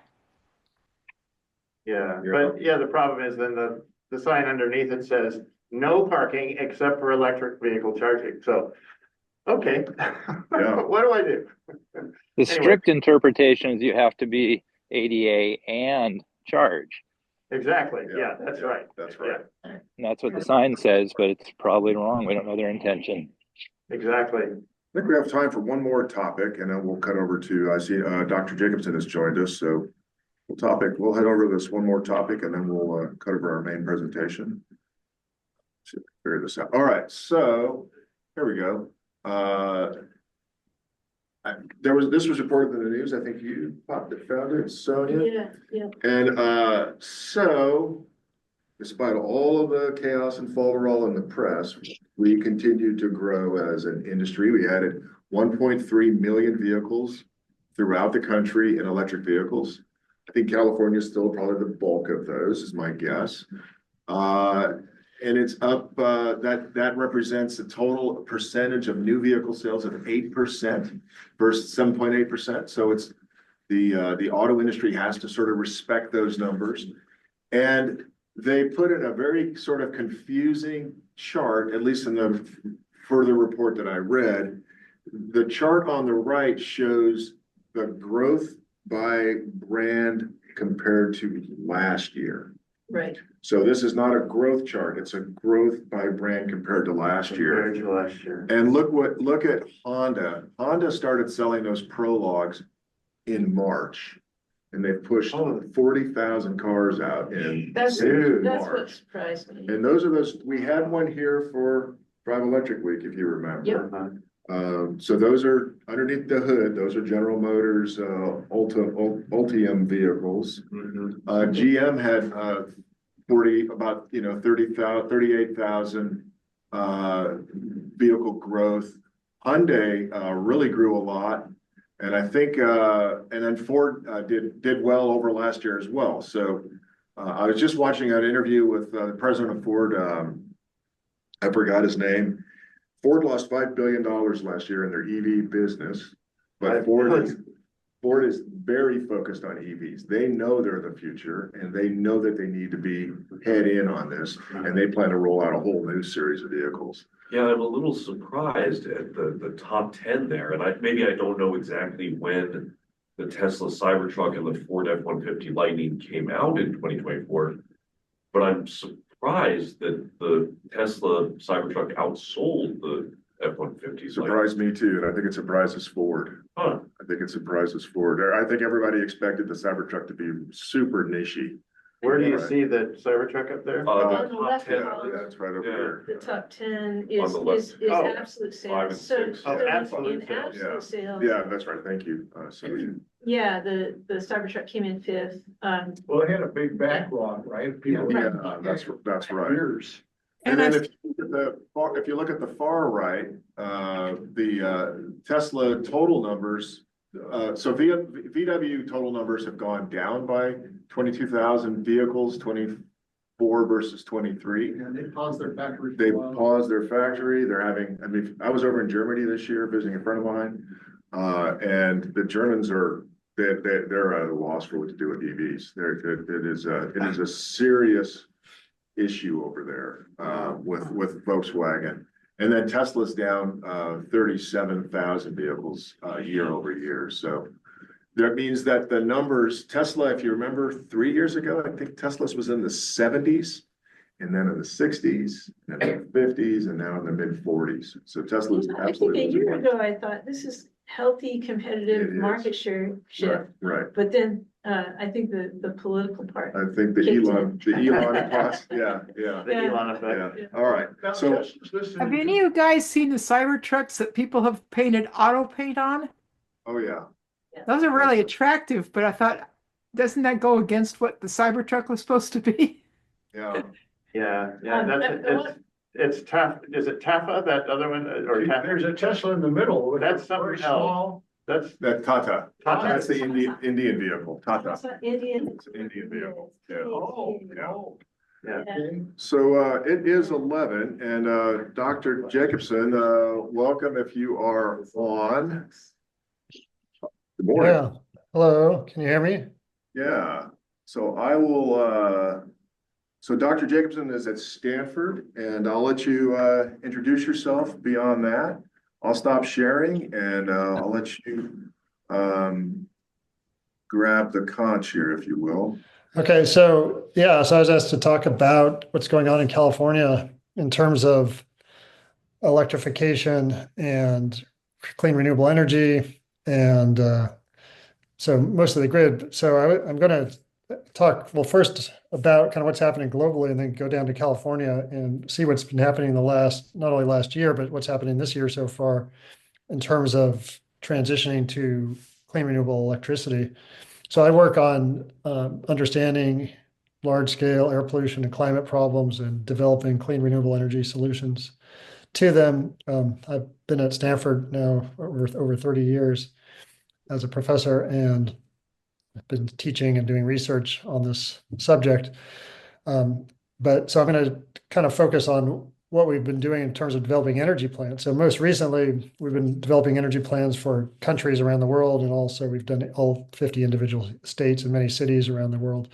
Yeah, but the problem is then the sign underneath it says no parking except for electric vehicle charging. So, okay, what do I do? The strict interpretation is you have to be ADA and charge. Exactly, yeah, that's right. That's right. And that's what the sign says, but it's probably wrong. We don't know their intention. Exactly. I think we have time for one more topic and then we'll cut over to, I see, Dr. Jacobson has joined us, so we'll head over to this one more topic and then we'll, cut over our main presentation. See if we can figure this out. All right, so here we go. This was reported in the news. I think you found it, Sonia. Yeah. And so, despite all of the chaos and falderall in the press, we continued to grow as an industry. We added 1.3 million vehicles throughout the country in electric vehicles. I think California is still probably the bulk of those, is my guess. And it's up, that represents a total percentage of new vehicle sales of 8% versus 7.8%. So it's the auto industry has to sort of respect those numbers. And they put in a very sort of confusing chart, at least in the further report that I read. The chart on the right shows the growth by brand compared to last year. Right. So this is not a growth chart, it's a growth by brand compared to last year. Compared to last year. And look at Honda. Honda started selling those Prologues in March. And they've pushed 40,000 cars out in That's March. what surprised me. And we had one here for Drive Electric Week, if you remember. Yep. So those are underneath the hood. Those are General Motors, Ultium vehicles. GM had, 38,000, vehicle growth. Hyundai, really grew a lot. And I think, and then Ford, did well over last year as well. So, I was just watching an interview with the president of Ford. I forgot his name. Ford lost $5 billion last year in their EV business, but Ford is very focused on EVs. They know they're the future and they know that they need to be head in on this, and they plan to roll out a whole new series of vehicles. Yeah, I'm a little surprised at the top 10 there, and maybe I don't know exactly when the Tesla Cybertruck and the Ford F-150 Lightning came out in 2024, but I'm surprised that the Tesla Cybertruck outsold the F-150. Surprised me too, and I think it surprises Ford. Huh. I think it surprises Ford. I think everybody expected the Cybertruck to be super nichey. Where do you see the Cybertruck up there? The On the top left 10, column. yeah, it's right over here. The top 10 On is the left. absolute Five and sales. So, six. so Absolute in sales. absolute sales. Yeah, that's right. Thank you. Sonia. Yeah, the Cybertruck came in 5th. Well, it had a big backlog, right? People Yeah, had that's right. years. And And then if you look at the far right, the Tesla total numbers, so VW total numbers have gone down by 22,000 vehicles, 24 versus 23. And they paused their factory. They paused their factory. They're having, I mean, I was over in Germany this year visiting a friend of mine, and the Germans are, they're at a loss for what to do with EVs. It is a serious issue over there, with Volkswagen. And then Tesla's down 37,000 vehicles year over year. So that means that the numbers, Tesla, if you remember 3 years ago, I think Tesla's was in the 70s, and then in the 60s, and in the 50s, and now in the mid 40s. So Tesla's I think absolutely. a year ago, I thought this is healthy, competitive It is. market share shift. Right. But then I think the political part. I think the Kicked Elon cost, yeah. The Elon effect. Yeah, all right. So Have any of you guys seen the Cybertrucks that people have painted auto paint on? oh yeah, Those are really attractive, but I thought, doesn't that go against what the Cybertruck was supposed to be? yeah. Yeah, it's tough. Is it Taffa, that other one, or Taffa? There's a Tesla in the middle. which That's is something very else. small. That's That Tata. Tata. That's the Indian vehicle, Tata. It's not Indian. It's an Indian vehicle, yeah. Oh. Yeah. Okay. So it is 11, and Dr. Jacobson, welcome if you are on. Good morning. Yeah, hello, can you hear me? Yeah, so I will, so Dr. Jacobson is at Stanford, and I'll let you introduce yourself. Beyond that, I'll stop sharing and I'll let you grab the conch here, if you will. Okay, so yeah, so I was asked to talk about what's going on in California in terms of electrification and clean renewable energy and so most of the grid. So I'm going to talk, well, first about kind of what's happening globally and then go down to California and see what's been happening in the last, not only last year, but what's happening this year so far in terms of transitioning to clean renewable electricity. So I work on understanding large scale air pollution and climate problems and developing clean renewable energy solutions to them. I've been at Stanford now over 30 years as a professor, and I've been teaching and doing research on this subject. But so I'm going to kind of focus on what we've been doing in terms of developing energy plans. So most recently, we've been developing energy plans for countries around the world, and also we've done all 50 individual states and many cities around the world.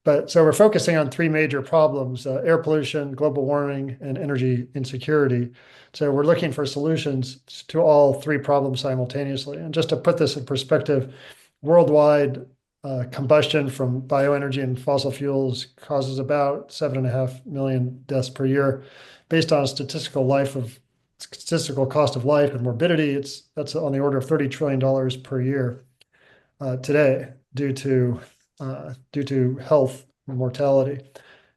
But so we're focusing on three major problems: air pollution, global warming, and energy insecurity. So we're looking for solutions to all three problems simultaneously. And just to put this in perspective, worldwide combustion from bioenergy and fossil fuels causes about 7.5 million deaths per year. Based on a statistical cost of life and morbidity, that's on the order of $30 trillion per year today due to health and mortality.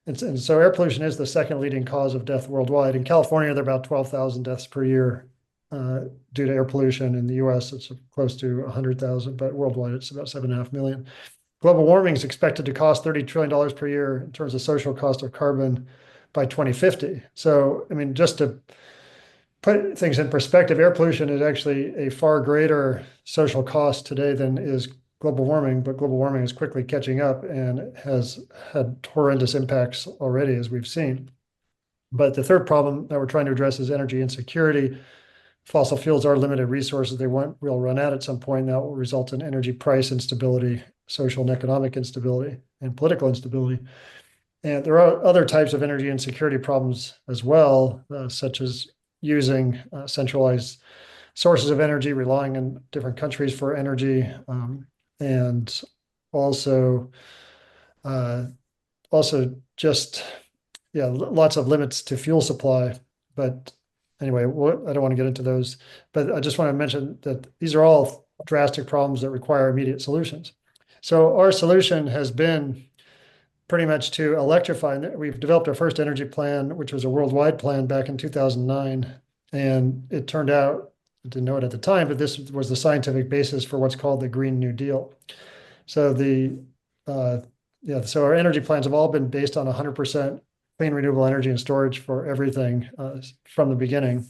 And so air pollution is the second leading cause of death worldwide. In California, there are about 12,000 deaths per year due to air pollution. In the US, it's close to 100,000, but worldwide, it's about 7.5 million. Global warming is expected to cost $30 trillion per year in terms of social cost of carbon by 2050. So, I mean, just to put things in perspective, air pollution is actually a far greater social cost today than is global warming, but global warming is quickly catching up and has had horrendous impacts already, as we've seen. But the third problem that we're trying to address is energy insecurity. Fossil fuels are limited resources. Will run out at some point. That will result in energy price instability, social and economic instability, and political instability. And there are other types of energy insecurity problems as well, such as using centralized sources of energy, relying on different countries for energy, and also just lots of limits to fuel supply. But anyway, I don't want to get into those, but I just want to mention that these are all drastic problems that require immediate solutions. So our solution has been pretty much to electrify. We've developed our first energy plan, which was a worldwide plan back in 2009. And it turned out, I didn't know it at the time, but this was the scientific basis for what's called the Green New Deal. So so our energy plans have all been based on 100% clean renewable energy and storage for everything from the beginning.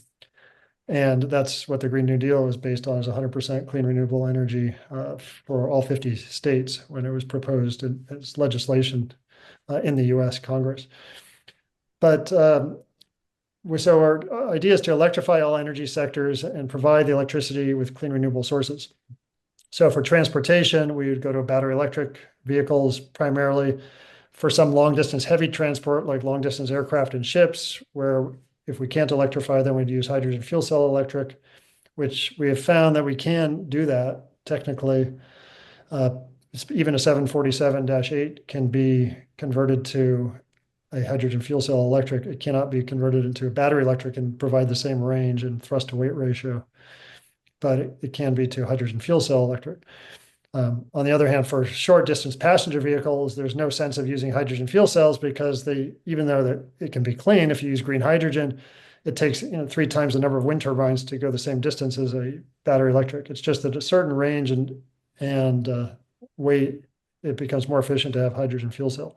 And that's what the Green New Deal is based on, is 100% clean renewable energy for all 50 states when it was proposed as legislation in the US Congress. But so our idea is to electrify all energy sectors and provide the electricity with clean renewable sources. So for transportation, we would go to battery electric vehicles primarily. For some long distance heavy transport, like long distance aircraft and ships, where if we can't electrify, then we'd use hydrogen fuel cell electric, which we have found that we can do that technically. Even a 747-8 can be converted to a hydrogen fuel cell electric. It cannot be converted into a battery electric and provide the same range and thrust to weight ratio, but it can be to hydrogen fuel cell electric. On the other hand, for short distance passenger vehicles, there's no sense of using hydrogen fuel cells because even though it can be clean, if you use green hydrogen, it takes 3 times the number of wind turbines to go the same distance as a battery electric. It's just that a certain range and weight, it becomes more efficient to have hydrogen fuel cell.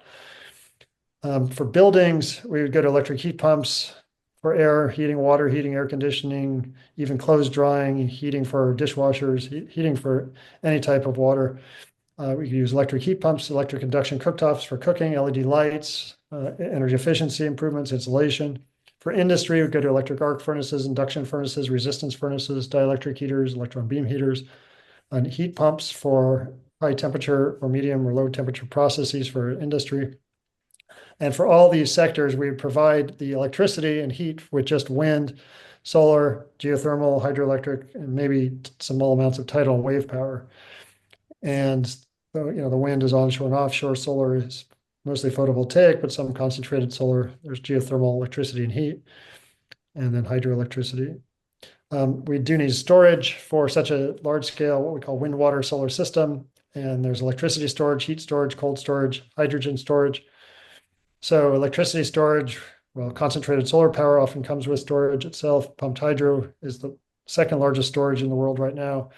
For buildings, we would go to electric heat pumps for air heating, water heating, air conditioning, even clothes drying, heating for dishwashers, heating for any type of water. We could use electric heat pumps, electric induction cooktops for cooking, LED lights, energy efficiency improvements, insulation. For industry, we go to electric arc furnaces, induction furnaces, resistance furnaces, dielectric heaters, electron beam heaters, and heat pumps for high temperature or medium or low temperature processes for industry. And for all these sectors, we provide the electricity and heat with just wind, solar, geothermal, hydroelectric, and maybe small amounts of tidal and wave power. And the wind is onshore and offshore, solar is mostly photovoltaic, but some concentrated solar. There's geothermal electricity and heat, and then hydroelectricity. We do need storage for such a large scale, what we call wind, water, solar system. And there's electricity storage, heat storage, cold storage, hydrogen storage. So electricity storage, well, concentrated solar power often comes with storage itself. Pumped hydro is the second largest storage in the world right now.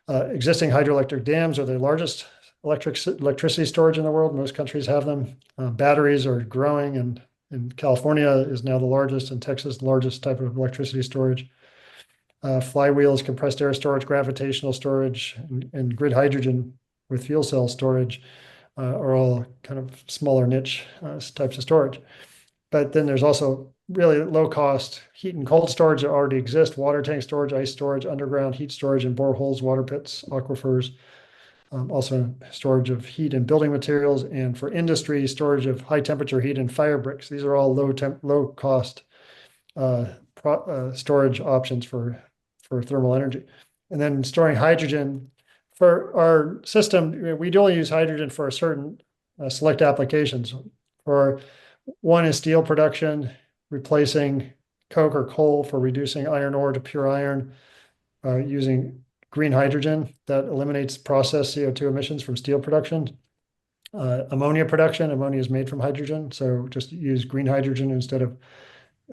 Existing hydroelectric dams are the largest electricity storage in the world. Most countries have them. Batteries are growing, and California is now the largest, and Texas the largest type of electricity storage. Flywheels, compressed air storage, gravitational storage, and grid hydrogen with fuel cell storage are all kind of smaller niche types of storage. But then there's also really low cost heat and cold storage that already exist: water tank storage, ice storage, underground heat storage in boreholes, water pits, aquifers. Also storage of heat and building materials, and for industry, storage of high temperature heat and fire bricks. These are all low cost storage options for thermal energy. And then storing hydrogen. For our system, we only use hydrogen for a certain select applications. For one is steel production, replacing coke or coal for reducing iron ore to pure iron, using green hydrogen that eliminates processed CO2 emissions from steel production. Ammonia production, ammonia is made from hydrogen, so just use green hydrogen instead of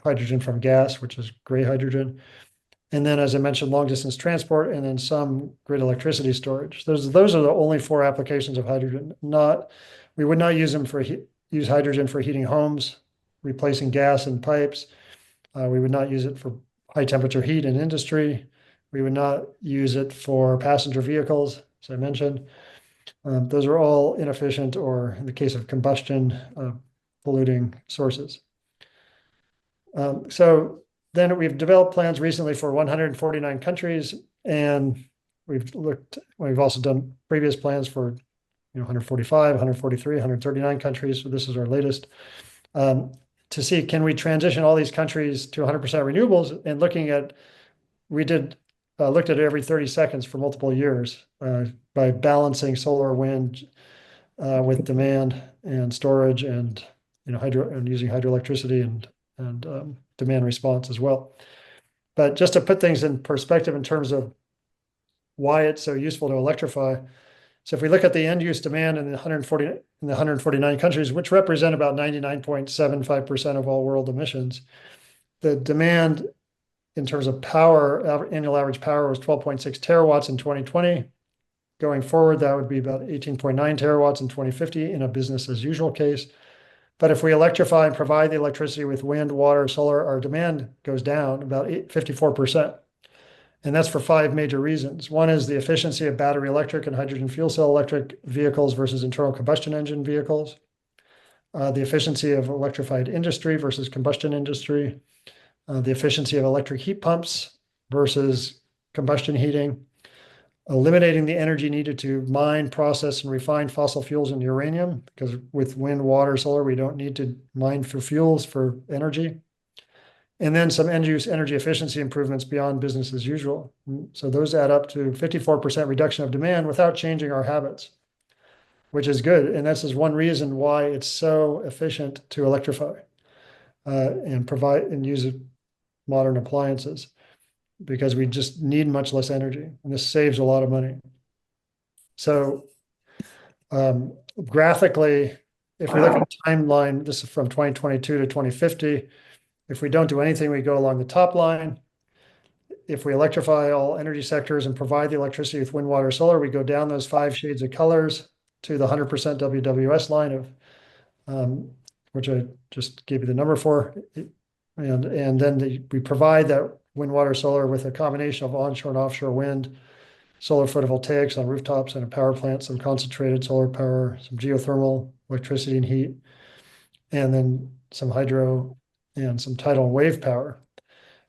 hydrogen from gas, which is gray hydrogen. And then, as I mentioned, long distance transport, and then some grid electricity storage. Those are the only 4 applications of hydrogen. We would not use use hydrogen for heating homes, replacing gas in pipes. We would not use it for high temperature heat in industry. We would not use it for passenger vehicles, as I mentioned. Those are all inefficient, or in the case of combustion, polluting sources. So then we've developed plans recently for 149 countries, and we've also done previous plans for 145, 143, 139 countries. So this is our latest, to see, can we transition all these countries to 100% renewables? And looked at it every 30 seconds for multiple years by balancing solar, wind with demand and storage, and using hydroelectricity and demand response as well. But just to put things in perspective in terms of why it's so useful to electrify. So if we look at the end use demand in the 149 countries, which represent about 99.75% of all world emissions, the demand in terms of power, annual average power, was 12.6 terawatts in 2020. Going forward, that would be about 18.9 terawatts in 2050 in a business as usual case. But if we electrify and provide the electricity with wind, water, solar, our demand goes down about 54%. And that's for 5 major reasons. One is the efficiency of battery electric and hydrogen fuel cell electric vehicles versus internal combustion engine vehicles. The efficiency of electrified industry versus combustion industry. The efficiency of electric heat pumps versus combustion heating. Eliminating the energy needed to mine, process, and refine fossil fuels and uranium, because with wind, water, solar, we don't need to mine for fuels for energy. And then some end-use energy efficiency improvements beyond business as usual. So those add up to 54% reduction of demand without changing our habits, which is good. And this is one reason why it's so efficient to electrify and provide and use modern appliances, because we just need much less energy, and this saves a lot of money. So graphically, if we look at the timeline, this is from 2022 to 2050. If we don't do anything, we go along the top line. If we electrify all energy sectors and provide the electricity with wind, water, solar, we go down those 5 shades of colors to the 100% WWS line of which I just gave you the number for. And then we provide that wind, water, solar with a combination of onshore and offshore wind, solar photovoltaics on rooftops and a power plant, some concentrated solar power, some geothermal electricity and heat, and then some hydro and some tidal and wave power.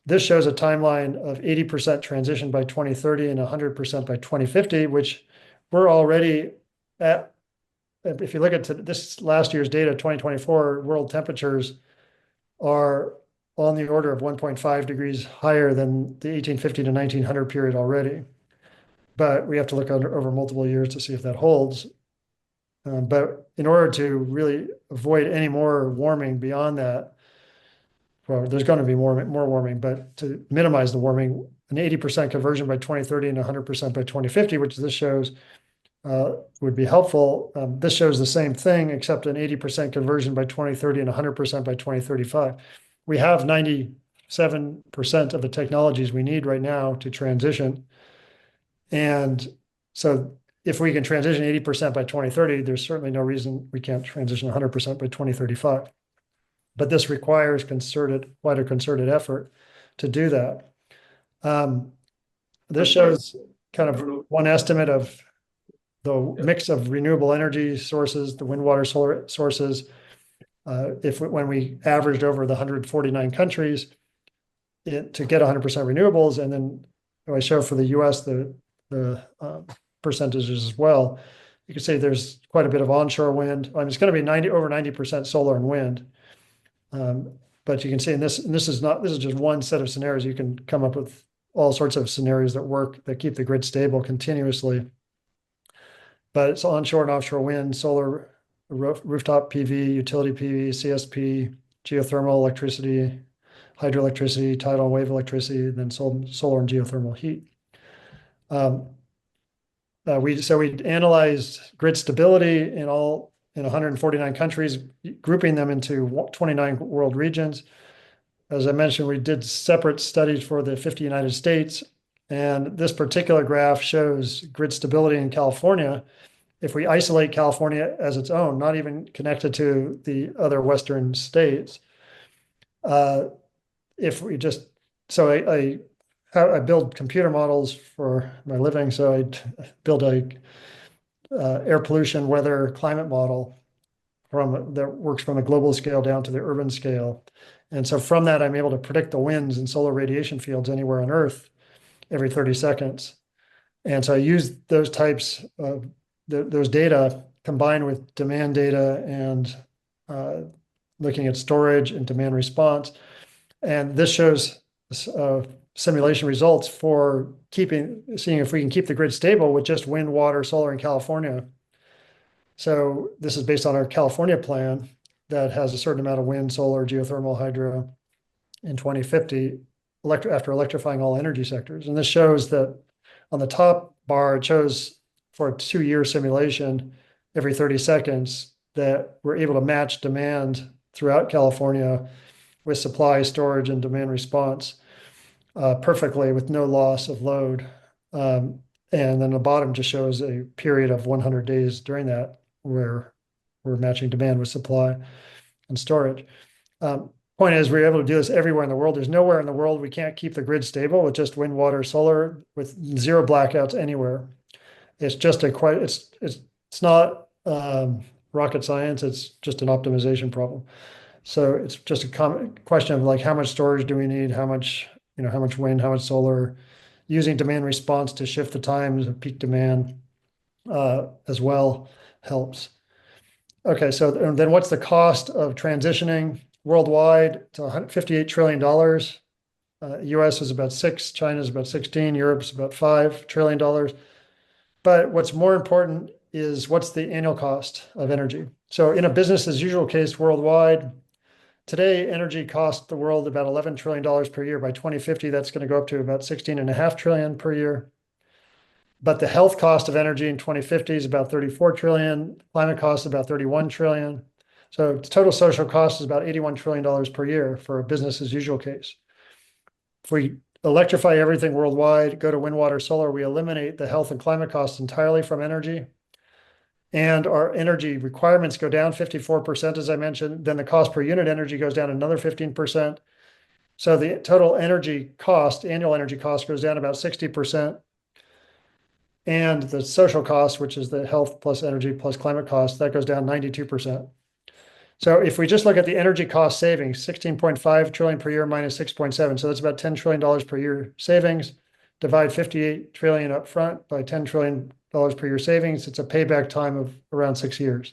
This shows a timeline of 80% transition by 2030 and 100% by 2050, which we're already at. If you look at this last year's data, 2024, world temperatures are on the order of 1.5 degrees higher than the 1850 to 1900 period already. But we have to look over multiple years to see if that holds. But in order to really avoid any more warming beyond that, well, there's going to be more warming, but to minimize the warming, an 80% conversion by 2030 and 100% by 2050, which this shows, would be helpful. This shows the same thing, except an 80% conversion by 2030 and 100% by 2035. We have 97% of the technologies we need right now to transition. And so if we can transition 80% by 2030, there's certainly no reason we can't transition 100% by 2035. But this requires quite a concerted effort to do that. This shows kind of one estimate of the mix of renewable energy sources, the wind, water, solar sources. When we averaged over the 149 countries to get 100% renewables, and then I show for the US the percentages as well, you can see there's quite a bit of onshore wind. I mean, it's going to be over 90% solar and wind. But you can see, and this is just one set of scenarios. You can come up with all sorts of scenarios that keep the grid stable continuously. But it's onshore and offshore wind, solar, rooftop PV, utility PV, CSP, geothermal electricity, hydroelectricity, tidal and wave electricity, then solar and geothermal heat. We analyzed grid stability in 149 countries, grouping them into 29 world regions. As I mentioned, we did separate studies for the 50 United States, and this particular graph shows grid stability in California. If we isolate California as its own, not even connected to the other Western states, I build computer models for my living, so I build air pollution, weather, climate model that works from a global scale down to the urban scale. And so from that, I'm able to predict the winds and solar radiation fields anywhere on Earth every 30 seconds. And so I use those types of those data combined with demand data and looking at storage and demand response. And this shows simulation results for seeing if we can keep the grid stable with just wind, water, solar in California. So this is based on our California plan that has a certain amount of wind, solar, geothermal, hydro in 2050 after electrifying all energy sectors. And this shows that on the top bar, it shows for a 2-year simulation every 30 seconds that we're able to match demand throughout California with supply, storage, and demand response perfectly with no loss of load. And then the bottom just shows a period of 100 days during that where we're matching demand with supply and storage. Point is, we're able to do this everywhere in the world. There's nowhere in the world we can't keep the grid stable with just wind, water, solar, with zero blackouts anywhere. It's just it's not rocket science. It's just an optimization problem. So it's just a question of like, how much storage do we need? How much wind, how much solar, using demand response to shift the times of peak demand as well helps. Okay, so then what's the cost of transitioning worldwide to $58 trillion? US is about 6, China is about 16, Europe's about $5 trillion. But what's more important is what's the annual cost of energy. So in a business as usual case worldwide, today energy costs the world about $11 trillion per year. By 2050, that's going to go up to about $16.5 trillion per year. But the health cost of energy in 2050 is about $34 trillion. Climate cost is about $31 trillion. So total social cost is about $81 trillion per year for a business as usual case. If we electrify everything worldwide, go to wind, water, solar, we eliminate the health and climate costs entirely from energy. And our energy requirements go down 54%, as I mentioned. Then the cost per unit energy goes down another 15%. So the total energy cost, annual energy cost, goes down about 60%. And the social cost, which is the health plus energy plus climate cost, that goes down 92%. So if we just look at the energy cost savings, 16.5 trillion per year minus 6.7, so that's about $10 trillion per year savings. Divide 58 trillion up front by $10 trillion per year savings. It's a payback time of around 6 years.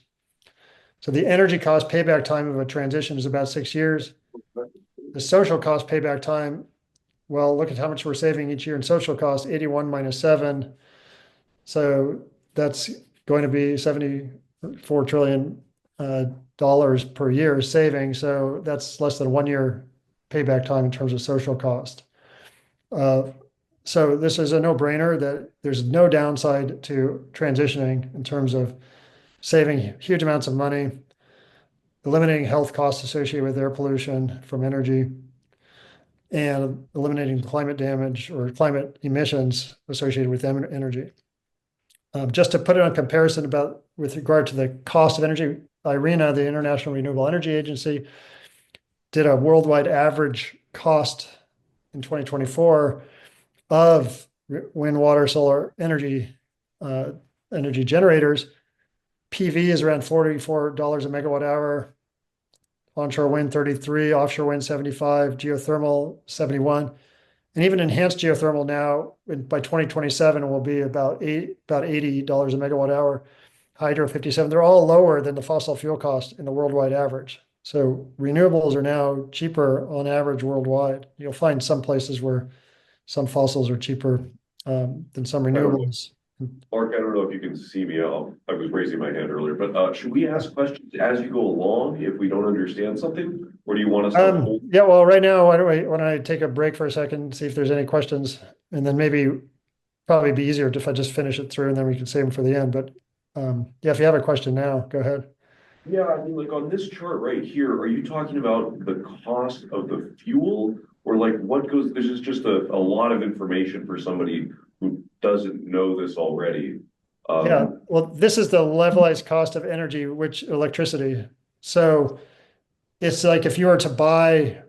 So the energy cost payback time of a transition is about 6 years. The social cost payback time, well, look at how much we're saving each year in social costs, 81 minus 7. So that's going to be 70 4 trillion dollars per year saving. So that's less than 1 year payback time in terms of social cost. So this is a no-brainer that there's no downside to transitioning in terms of saving huge amounts of money, eliminating health costs associated with air pollution from energy, and eliminating climate damage or climate emissions associated with energy. Just to put it on comparison with regard to the cost of energy, IRENA, the International Renewable Energy Agency, did a worldwide average cost in 2024 of wind, water, solar energy generators. PV is around $44 a megawatt hour. Onshore wind 33, offshore wind 75, geothermal 71, and even enhanced geothermal now by 2027 will be about $80 a megawatt hour. Hydro 57. They're all lower than the fossil fuel cost in the worldwide average. So renewables are now cheaper on average worldwide. You'll find some places where some fossils are cheaper than some renewables. Mark, I don't know if you can see me. I was raising my hand earlier, but should we ask questions as you go along if we don't understand something? Or do you want us to hold? Yeah, well, right now, why don't I take a break for a second, see if there's any questions, and then maybe probably be easier if I just finish it through and then we can save them for the end. But yeah, if you have a question now, go ahead. Yeah, I mean, like on this chart right here, are you talking about the cost of the fuel? Or like what goes, this is just a lot of information for somebody who doesn't know this already. Yeah, well, this is the levelized cost of energy, which electricity. So it's like if you were to buy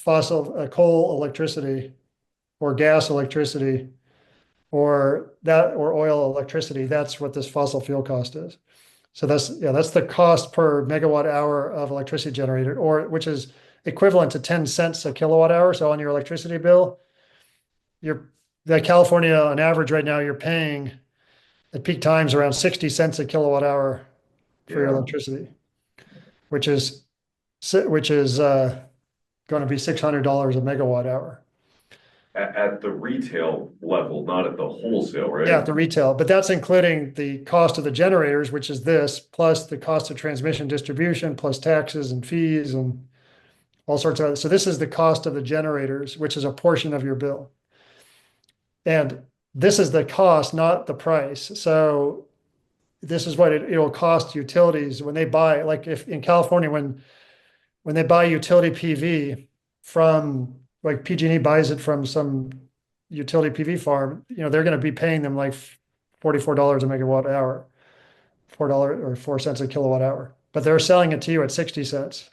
coal electricity or gas electricity or oil electricity, that's what this fossil fuel cost is. So that's the cost per megawatt hour of electricity generated, or which is equivalent to 10 cents a kilowatt hour. So on your electricity bill, California on average right now, you're paying at peak times around 60 cents a kilowatt hour for your electricity, which is going to be $600 a megawatt hour. At the retail level, not at the wholesale, right? Yeah, at the retail, but that's including the cost of the generators, which is this, plus the cost of transmission distribution, plus taxes and fees and all sorts of, so this is the cost of the generators, which is a portion of your bill. And this is the cost, not the price. So this is what it will cost utilities when they buy, like if in California, when they buy utility PV from, like PG&E buys it from some utility PV farm, they're going to be paying them like $44 a megawatt hour, $4 or 4 cents a kilowatt hour, but they're selling it to you at 60 cents.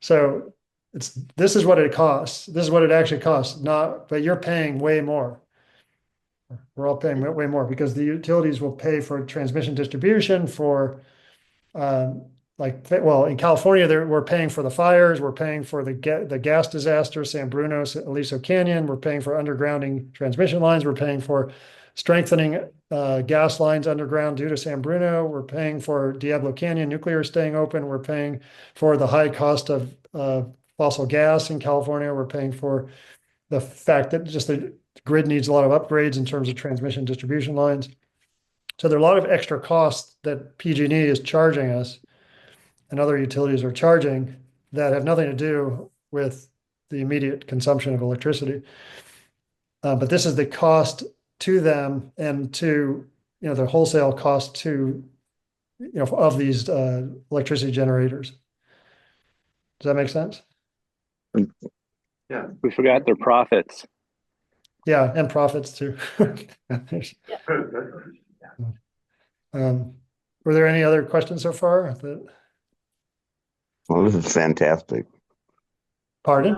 So this is what it costs. This is what it actually costs, but you're paying way more. We're all paying way more because the utilities will pay for transmission distribution for, in California, we're paying for the fires, we're paying for the gas disaster, San Bruno, Aliso Canyon, we're paying for undergrounding transmission lines, we're paying for strengthening gas lines underground due to San Bruno, we're paying for Diablo Canyon nuclear staying open, we're paying for the high cost of fossil gas in California, we're paying for the fact that just the grid needs a lot of upgrades in terms of transmission distribution lines. So there are a lot of extra costs that PG&E is charging us and other utilities are charging that have nothing to do with the immediate consumption of electricity. But this is the cost to them and to, the wholesale cost to, of these electricity generators. Does that make sense? Yeah. We forgot their profits. Yeah, and profits too. Were there any other questions so far? Well, this is fantastic. Pardon?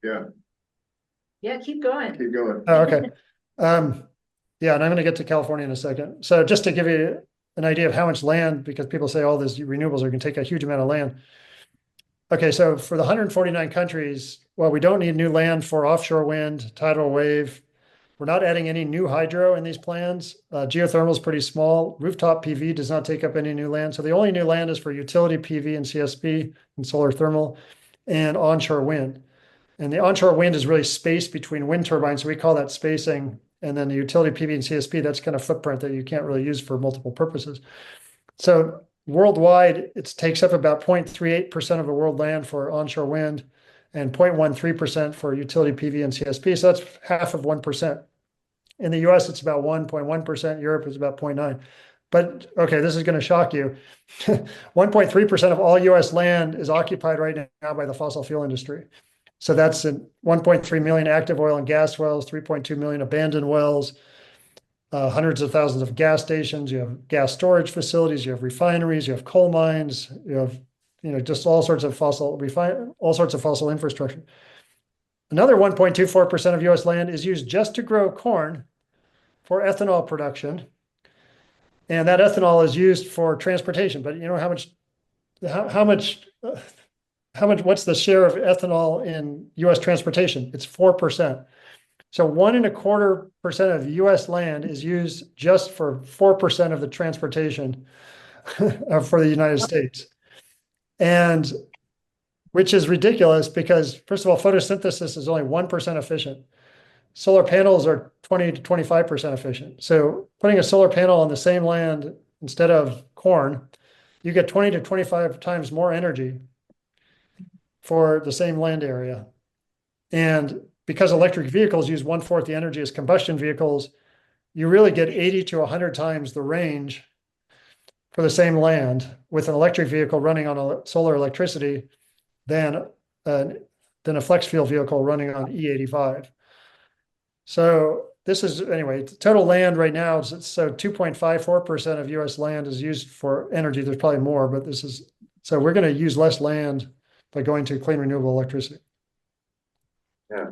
Yeah, keep going. Keep going. Oh, okay. Yeah, and I'm going to get to California in a second. So just to give you an idea of how much land, because people say all these renewables are going to take a huge amount of land. Okay, so for the 149 countries, well, we don't need new land for offshore wind, tidal wave. We're not adding any new hydro in these plans. Geothermal is pretty small. Rooftop PV does not take up any new land. So the only new land is for utility PV and CSP and solar thermal and onshore wind. And the onshore wind is really space between wind turbines. So we call that spacing. And then the utility PV and CSP, that's kind of footprint that you can't really use for multiple purposes. So worldwide, it takes up about 0.38% of the world land for onshore wind and 0.13% for utility PV and CSP. So that's half of 1%. In the US, it's about 1.1%. Europe is about 0.9. But okay, this is going to shock you. 1.3% of all US land is occupied right now by the fossil fuel industry. So that's 1.3 million active oil and gas wells, 3.2 million abandoned wells, hundreds of thousands of gas stations. You have gas storage facilities, you have refineries, you have coal mines, you have just all sorts of fossil infrastructure. Another 1.24% of US land is used just to grow corn for ethanol production. And that ethanol is used for transportation. But you know how much, what's the share of ethanol in US transportation? It's 4%. So 1.25% of US land is used just for 4% of the transportation for the United States. And which is ridiculous because, first of all, photosynthesis is only 1% efficient. Solar panels are 20 to 25% efficient. So putting a solar panel on the same land instead of corn, you get 20 to 25 times more energy for the same land area. And because electric vehicles use 1/4 the energy as combustion vehicles, you really get 80 to 100 times the range for the same land with an electric vehicle running on solar electricity than a flex fuel vehicle running on E85. So this is, anyway, total land right now, so 2.54% of US land is used for energy. There's probably more, but so we're going to use less land by going to clean renewable electricity. Yeah.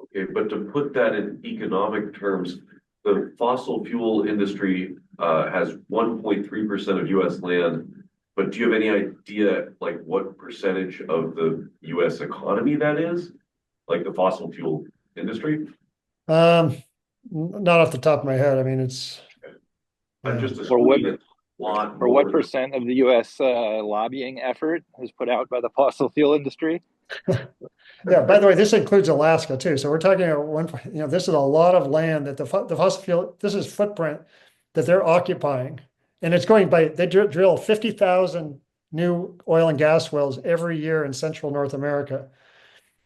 Okay, but to put that in economic terms, the fossil fuel industry has 1.3% of US land. But do you have any idea, like, what percentage of the US economy that is? Like the fossil fuel industry? Not off the top of my head. I mean, it's. I'm just Or what, assuming it's a lot or what more. percent of the U.S. Lobbying effort is put out by the fossil fuel industry? Yeah, by the way, this includes Alaska too. So we're talking about this is a lot of land that the fossil fuel, this is footprint that they're occupying. And it's going by, they drill 50,000 new oil and gas wells every year in central North America.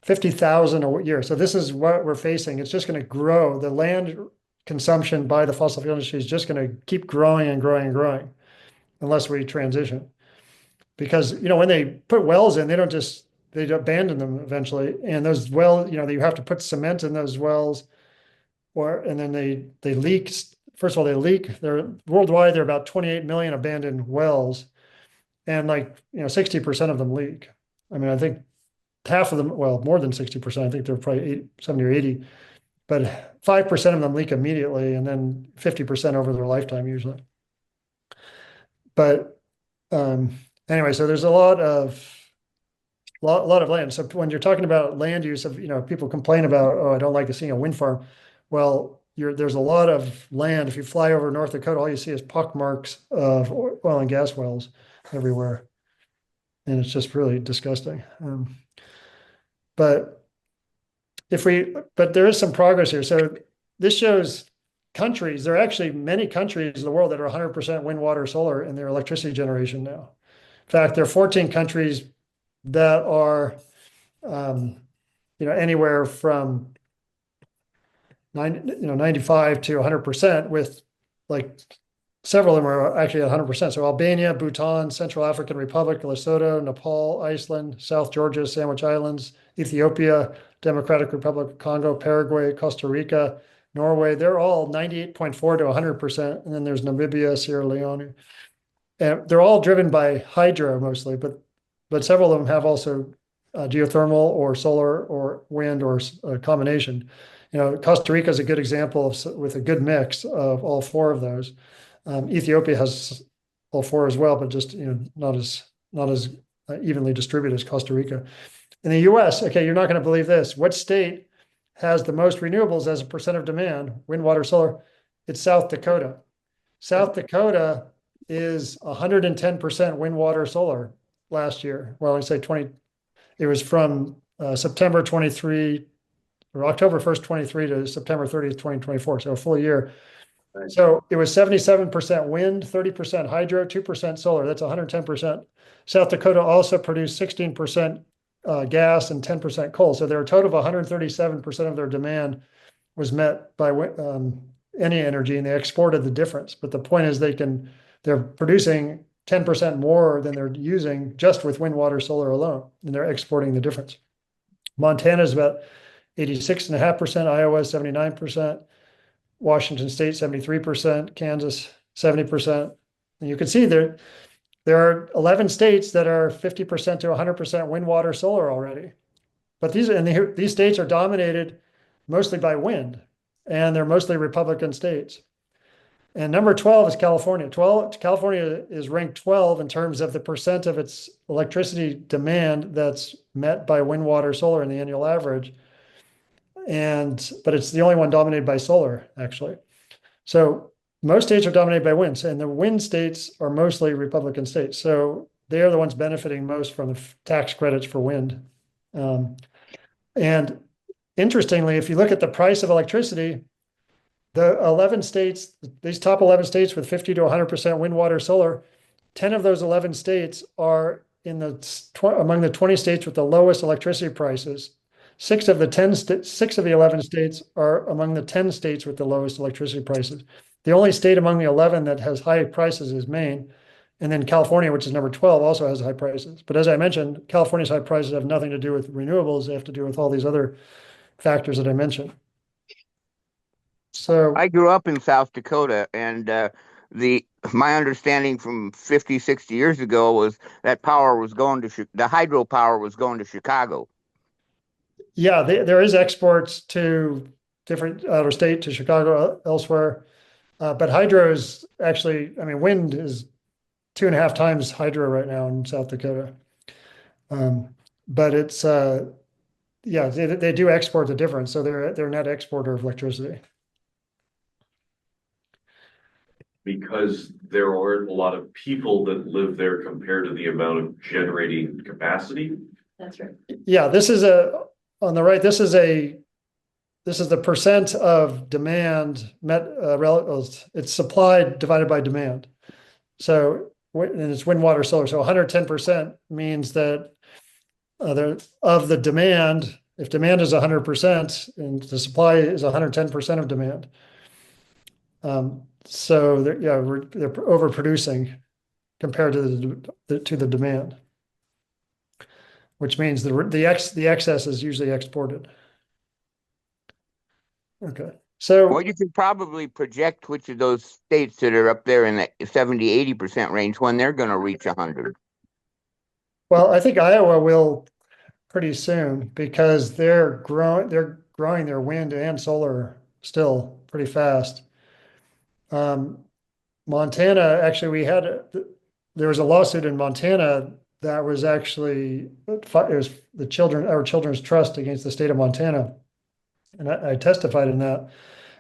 50,000 a year. So this is what we're facing. It's just going to grow. The land consumption by the fossil fuel industry is just going to keep growing and growing and growing unless we transition. Because, when they put wells in, they abandon them eventually. And those wells, you have to put cement in those wells and then they leak. First of all, they leak. Worldwide, there are about 28 million abandoned wells. And 60% of them leak. I mean, I think half of them, well, more than 60%, I think they're probably 70 or 80, but 5% of them leak immediately and then 50% over their lifetime usually. But anyway, so there's a lot of land. So when you're talking about land use of, people complain about, oh, I don't like seeing a wind farm. Well, there's a lot of land. If you fly over North Dakota, all you see is pock marks of oil and gas wells everywhere. And it's just really disgusting. But there is some progress here. So this shows countries, there are actually many countries in the world that are 100% wind, water, solar in their electricity generation now. In fact, there are 14 countries that are, anywhere from 95 to 100%, with several of them are actually at 100%. So Albania, Bhutan, Central African Republic, Lesotho, Nepal, Iceland, South Georgia, Sandwich Islands, Ethiopia, Democratic Republic of Congo, Paraguay, Costa Rica, Norway. They're all 98.4 to 100%. And then there's Namibia, Sierra Leone. And they're all driven by hydro mostly, but several of them have also geothermal or solar or wind or a combination. Costa Rica is a good example with a good mix of all four of those. Ethiopia has all four as well, but just not as evenly distributed as Costa Rica. In the U.S., okay, you're not going to believe this. What state has the most renewables as a percent of demand? Wind, water, solar. It's South Dakota. South Dakota is 110% wind, water, solar last year. Well, I say 20. It was from September 23 or October 1st, 23 to September 30th, 2024. So a full year. So it was 77% wind, 30% hydro, 2% solar. That's 110%. South Dakota also produced 16% gas and 10% coal. So their total of 137% of their demand was met by any energy, and they exported the difference. But the point is they're producing 10% more than they're using just with wind, water, solar alone, and they're exporting the difference. Montana is about 86.5%, Iowa 79%, Washington State 73%, Kansas 70%. And you can see there are 11 states that are 50% to 100% wind, water, solar already. But these states are dominated mostly by wind, and they're mostly Republican states. And number 12 is California. California is ranked 12 in terms of the percent of its electricity demand that's met by wind, water, solar in the annual average. But it's the only one dominated by solar, actually. So most states are dominated by wind, and the wind states are mostly Republican states. So they are the ones benefiting most from the tax credits for wind. And interestingly, if you look at the price of electricity, the 11 states, these top 11 states with 50 to 100% wind, water, solar, 10 of those 11 states are among the 20 states with the lowest electricity prices. 6 of the 11 states are among the 10 states with the lowest electricity prices. The only state among the 11 that has high prices is Maine. And then California, which is number 12, also has high prices. But as I mentioned, California's high prices have nothing to do with renewables. They have to do with all these other factors that I mentioned. So I grew up in South Dakota, and my understanding from 50, 60 years ago was that power was going to the hydropower was going to Chicago. Yeah, there is exports to different out of state, to Chicago, elsewhere. But hydro is actually, I mean, wind is 2.5 times hydro right now in South Dakota. But it's, yeah, they do export the difference. So they're a net exporter of electricity. Because there aren't a lot of people that live there compared to the amount of generating capacity. That's right. Yeah, on the right, this is the percent of demand met, it's supply divided by demand. So, and it's wind, water, solar. So 110% means that of the demand, if demand is 100% and the supply is 110% of demand. So they're overproducing compared to the demand, which means the excess is usually exported. Okay, so well, you could probably project which of those states that are up there in the 70-80% range when they're going to reach 100. Well, I think Iowa will pretty soon because they're growing their wind and solar still pretty fast. Montana, actually, there was a lawsuit in Montana that was actually, it was our Children's Trust against the state of Montana. And I testified in that.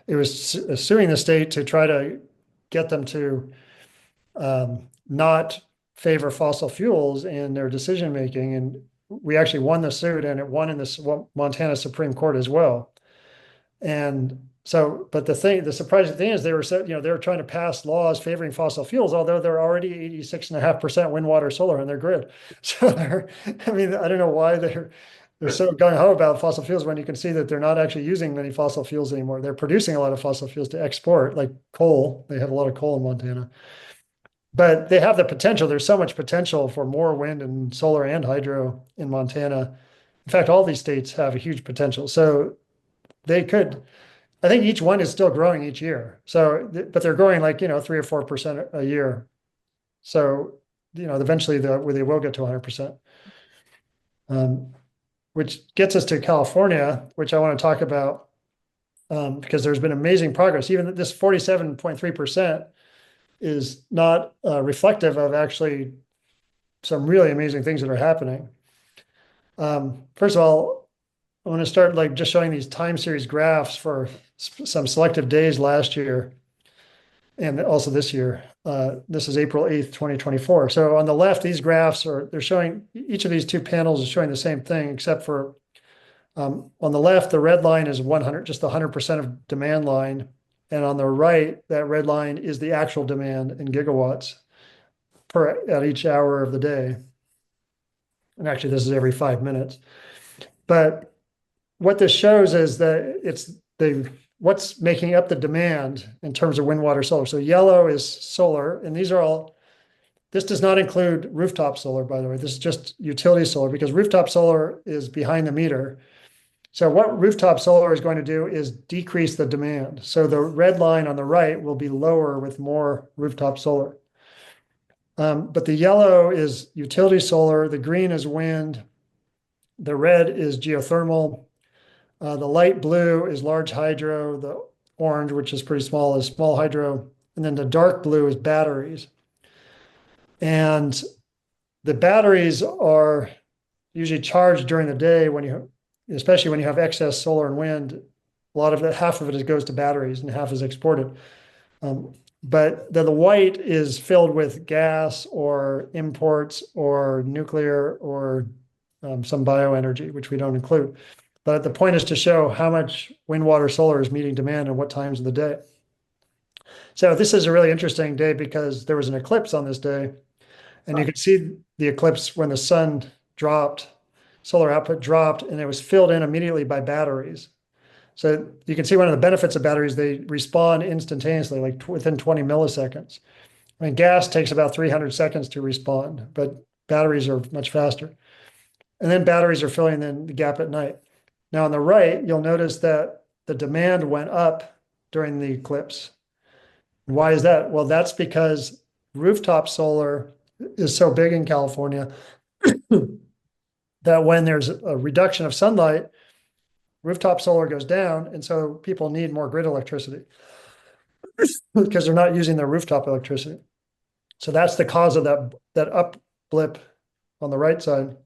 It was suing the state to try to get them to not favor fossil fuels in their decision making. And we actually won the suit, and it won in the Montana Supreme Court as well. And so, but the surprising thing is they were trying to pass laws favoring fossil fuels, although they're already 86.5% wind, water, solar on their grid. So I don't know why they're so gung-ho about fossil fuels when you can see that they're not actually using many fossil fuels anymore. They're producing a lot of fossil fuels to export, like coal. They have a lot of coal in Montana. But they have the potential. There's so much potential for more wind and solar and hydro in Montana. In fact, all these states have a huge potential. So they could, I think each one is still growing each year. So, but they're growing like, 3 or 4% a year. So, eventually they will get to 100%. Which gets us to California, which I want to talk about because there's been amazing progress. Even this 47.3% is not reflective of actually some really amazing things that are happening. First of all, I want to start just showing these time series graphs for some selective days last year and also this year. This is April 8th, 2024. So on the left, these graphs they're showing, each of these two panels is showing the same thing, except for on the left, the red line is 100, just the 100% of demand line. And on the right, that red line is the actual demand in gigawatts at each hour of the day. And actually, this is every 5 minutes. But what this shows is that it's what's making up the demand in terms of wind, water, solar. So yellow is solar, and this does not include rooftop solar, by the way. This is just utility solar, because rooftop solar is behind the meter. So what rooftop solar is going to do is decrease the demand. So the red line on the right will be lower with more rooftop solar. But the yellow is utility solar, the green is wind, the red is geothermal, the light blue is large hydro, the orange, which is pretty small, is small hydro, and then the dark blue is batteries. And the batteries are usually charged during the day especially when you have excess solar and wind. A lot of it, half of it goes to batteries and half is exported. But the white is filled with gas or imports or nuclear or some bioenergy, which we don't include. But the point is to show how much wind, water, solar is meeting demand and what times of the day. So this is a really interesting day because there was an eclipse on this day. And you can see the eclipse when the sun dropped, solar output dropped, and it was filled in immediately by batteries. So you can see one of the benefits of batteries, they respond instantaneously, like within 20 milliseconds. I mean, gas takes about 300 seconds to respond, but batteries are much faster. And then batteries are filling in the gap at night. Now on the right, you'll notice that the demand went up during the eclipse. Why is that? Well, that's because rooftop solar is so big in California that when there's a reduction of sunlight, rooftop solar goes down, and so people need more grid electricity because they're not using their rooftop electricity. So that's the cause of that up blip on the right side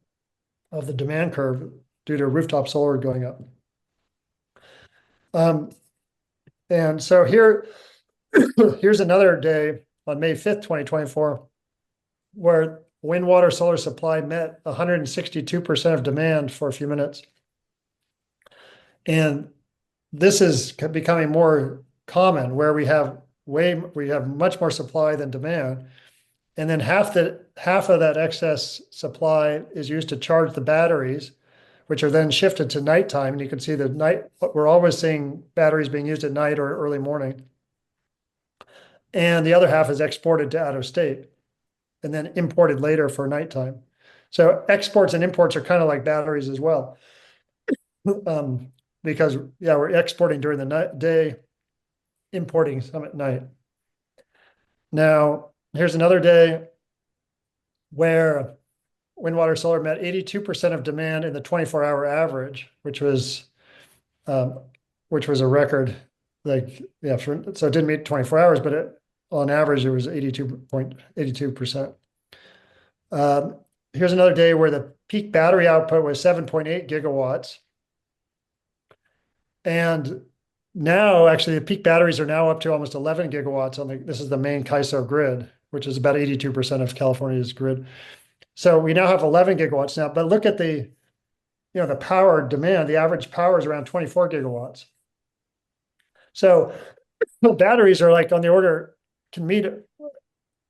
of the demand curve due to rooftop solar going up. And so here's another day on May 5th, 2024, where wind, water, solar supply met 162% of demand for a few minutes. And this is becoming more common where we have much more supply than demand. And then half of that excess supply is used to charge the batteries, which are then shifted to nighttime. And you can see we're always seeing batteries being used at night or early morning. And the other half is exported to out of state and then imported later for nighttime. So exports and imports are kind of like batteries as well. Because we're exporting during the day, importing some at night. Now, here's another day where wind, water, solar met 82% of demand in the 24-hour average, which was a record. So it didn't meet 24 hours, but on average, it was 82%. Here's another day where the peak battery output was 7.8 gigawatts. And now, actually, the peak batteries are now up to almost 11 gigawatts this is the main CAISO grid, which is about 82% of California's grid. So we now have 11 gigawatts now, but look at the power demand. The average power is around 24 gigawatts. So batteries are like on the order, can meet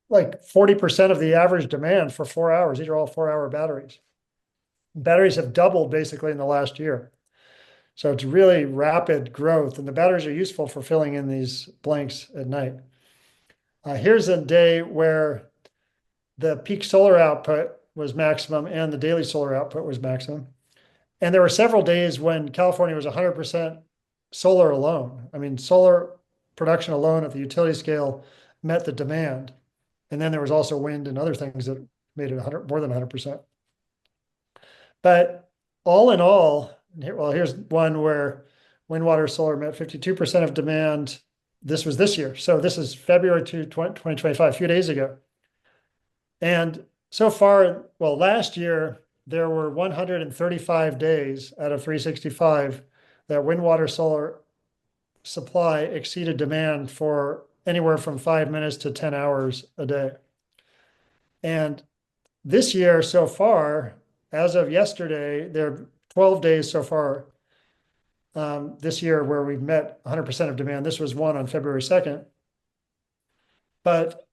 like 40% of the average demand for 4 hours. These are all 4-hour batteries. Batteries have doubled basically in the last year. So it's really rapid growth, and the batteries are useful for filling in these blanks at night. Here's a day where the peak solar output was maximum and the daily solar output was maximum. And there were several days when California was 100% solar alone. I mean, solar production alone at the utility scale met the demand. And then there was also wind and other things that made it more than 100%. But all in all, here's one where wind, water, solar met 52% of demand. This was this year. So this is February 2025, a few days ago. And so far, last year, there were 135 days out of 365 that wind, water, solar supply exceeded demand for anywhere from 5 minutes to 10 hours a day. And this year so far, as of yesterday, there are 12 days so far this year where we've met 100% of demand. This was one on February 2nd. But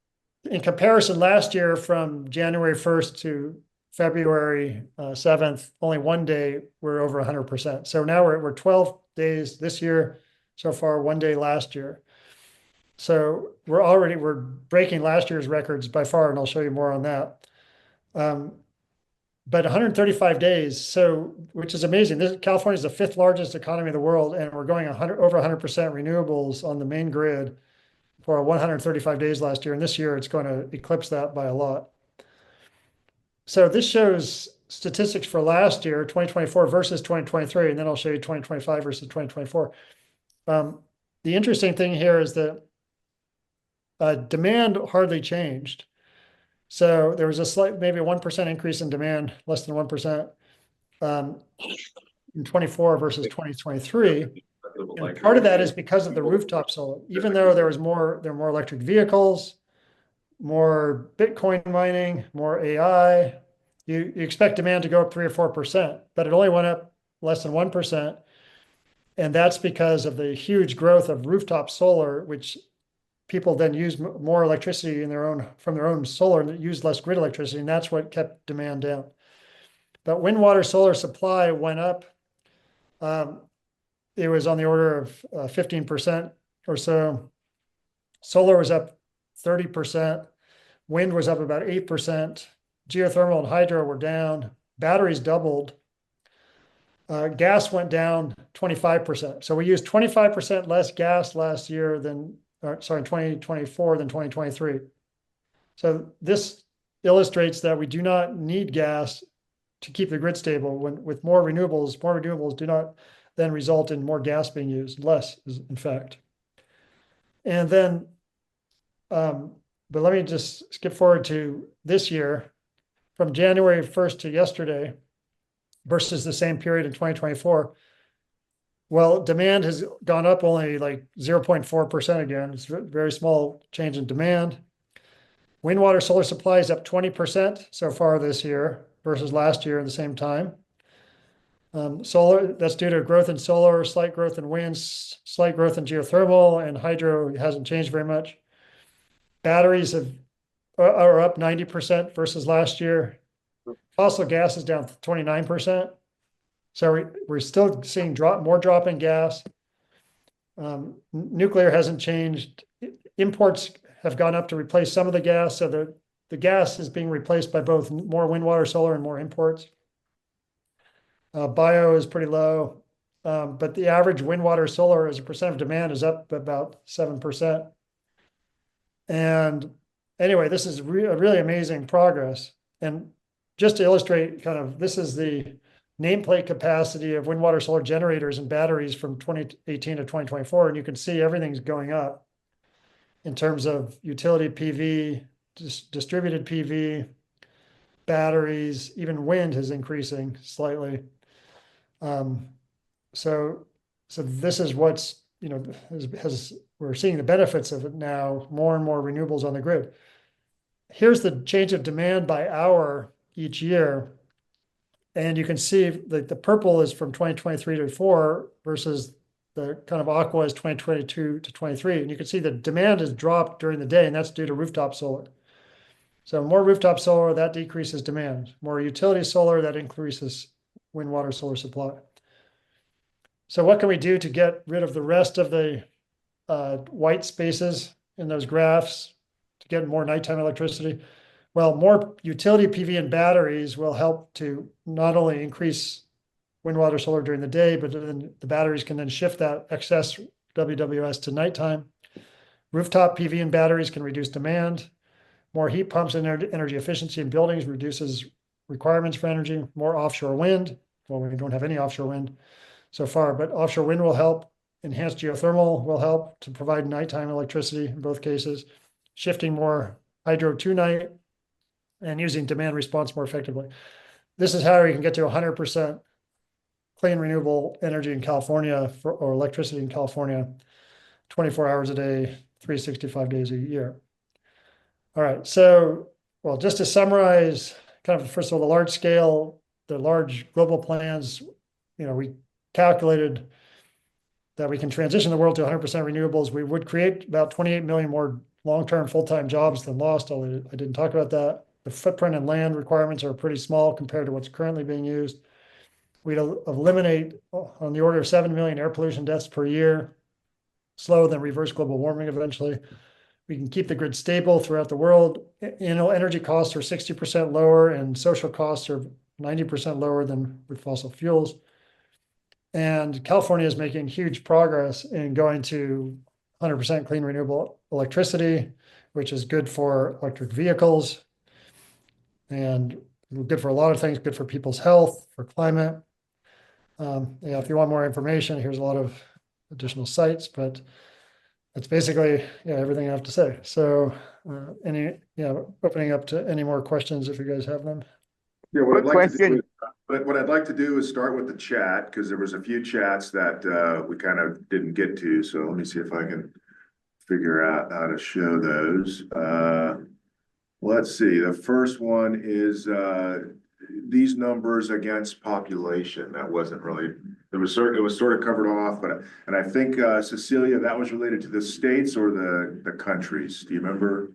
in comparison, last year from January 1st to February 7th, only one day we're over 100%. So now we're 12 days this year so far, one day last year. So we're breaking last year's records by far, and I'll show you more on that. But 135 days, so which is amazing. California is the 5th largest economy in the world, and we're going over 100% renewables on the main grid for 135 days last year, and this year it's going to eclipse that by a lot. So this shows statistics for last year, 2024 versus 2023, and then I'll show you 2025 versus 2024. The interesting thing here is that demand hardly changed. So there was a slight, maybe a 1% increase in demand, less than 1%, in 24 versus 2023. And part of that is because of the rooftop solar. Even though there were more electric vehicles, more Bitcoin mining, more AI, you expect demand to go up 3 or 4%, but it only went up less than 1%. And that's because of the huge growth of rooftop solar, which people then use more electricity from their own solar and use less grid electricity, and that's what kept demand down. But wind, water, solar supply went up. It was on the order of 15% or so. Solar was up 30%. Wind was up about 8%. Geothermal and hydro were down. Batteries doubled. Gas went down 25%. So we used 25% less gas last year in 2024 than 2023. So this illustrates that we do not need gas to keep the grid stable. With more renewables do not then result in more gas being used, less in fact. And then, but let me just skip forward to this year, from January 1st to yesterday versus the same period in 2024. Well, demand has gone up only like 0.4% again. It's a very small change in demand. Wind, water, solar supply is up 20% so far this year versus last year at the same time. Solar, that's due to growth in solar, slight growth in wind, slight growth in geothermal, and hydro hasn't changed very much. Batteries are up 90% versus last year. Fossil gas is down 29%. So we're still seeing more drop in gas. Nuclear hasn't changed. Imports have gone up to replace some of the gas. So the gas is being replaced by both more wind, water, solar, and more imports. Bio is pretty low, but the average wind, water, solar as a percent of demand is up about 7%. And anyway, this is really amazing progress. And just to illustrate this is the nameplate capacity of wind, water, solar generators and batteries from 2018 to 2024. And you can see everything's going up in terms of utility PV, distributed PV, batteries, even wind is increasing slightly. So this is what's, we're seeing the benefits of it now, more and more renewables on the grid. Here's the change of demand by hour each year. And you can see that the purple is from 2023 to 4 versus the kind of aqua is 2022 to 23. And you can see the demand has dropped during the day, and that's due to rooftop solar. So more rooftop solar, that decreases demand. More utility solar, that increases wind, water, solar supply. So what can we do to get rid of the rest of the white spaces in those graphs to get more nighttime electricity? Well, more utility PV and batteries will help to not only increase wind, water, solar during the day, but then the batteries can then shift that excess WWS to nighttime. Rooftop PV and batteries can reduce demand. More heat pumps and energy efficiency in buildings reduces requirements for energy. More offshore wind. Well, we don't have any offshore wind so far, but offshore wind will help. Enhanced geothermal will help to provide nighttime electricity in both cases. Shifting more hydro to night and using demand response more effectively. This is how we can get to 100% clean renewable energy in California or electricity in California, 24 hours a day, 365 days a year. All right, so, well, just to summarize, kind of, first of all, the large global plans, we calculated that we can transition the world to 100% renewables, we would create about 28 million more long-term full-time jobs than lost, although I didn't talk about that. The footprint and land requirements are pretty small compared to what's currently being used. We'd eliminate on the order of 7 million air pollution deaths per year, slow then reverse global warming eventually. We can keep the grid stable throughout the world. Energy costs are 60% lower and social costs are 90% lower than with fossil fuels. And California is making huge progress in going to 100% clean renewable electricity, which is good for electric vehicles and good for a lot of things, good for people's health, for climate. Yeah, if you want more information, here's a lot of additional sites, but that's basically everything I have to say. So opening up to any more questions if you guys have them. Yeah, what I'd Quick like to do question. what I'd like to do is start with the chat because there was a few chats that we kind of didn't get to. So let me see if I can figure out how to show those. Let's see. The first one is these numbers against population. That wasn't really, it was sort of covered off, but and I think Cecilia, that was related to the states or the countries. Do you remember?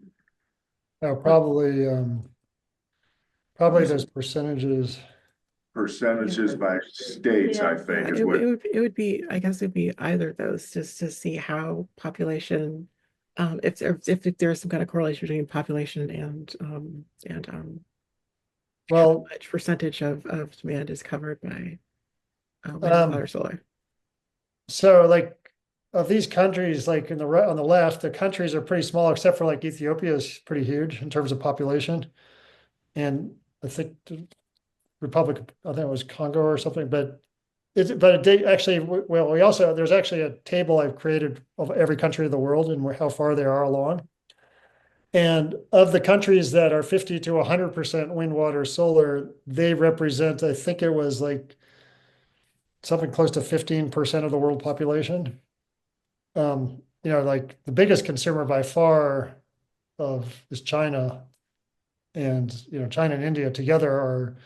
No, probably those percentages. Percentages by states, I think, is what. It would be, I guess it'd be either of those, just to see how population, if there's some kind of correlation between population and well, how much percentage of demand is covered by wind, water, solar. So like of these countries, like on the left, the countries are pretty small, except for like Ethiopia is pretty huge in terms of population. And I think the Republic, I think it was Congo or something, but it actually, well, there's actually a table I've created of every country of the world and how far they are along. And of the countries that are 50 to 100% wind, water, solar, they represent, I think it was like something close to 15% of the world population. Like the biggest consumer by far is China. And, China and India together are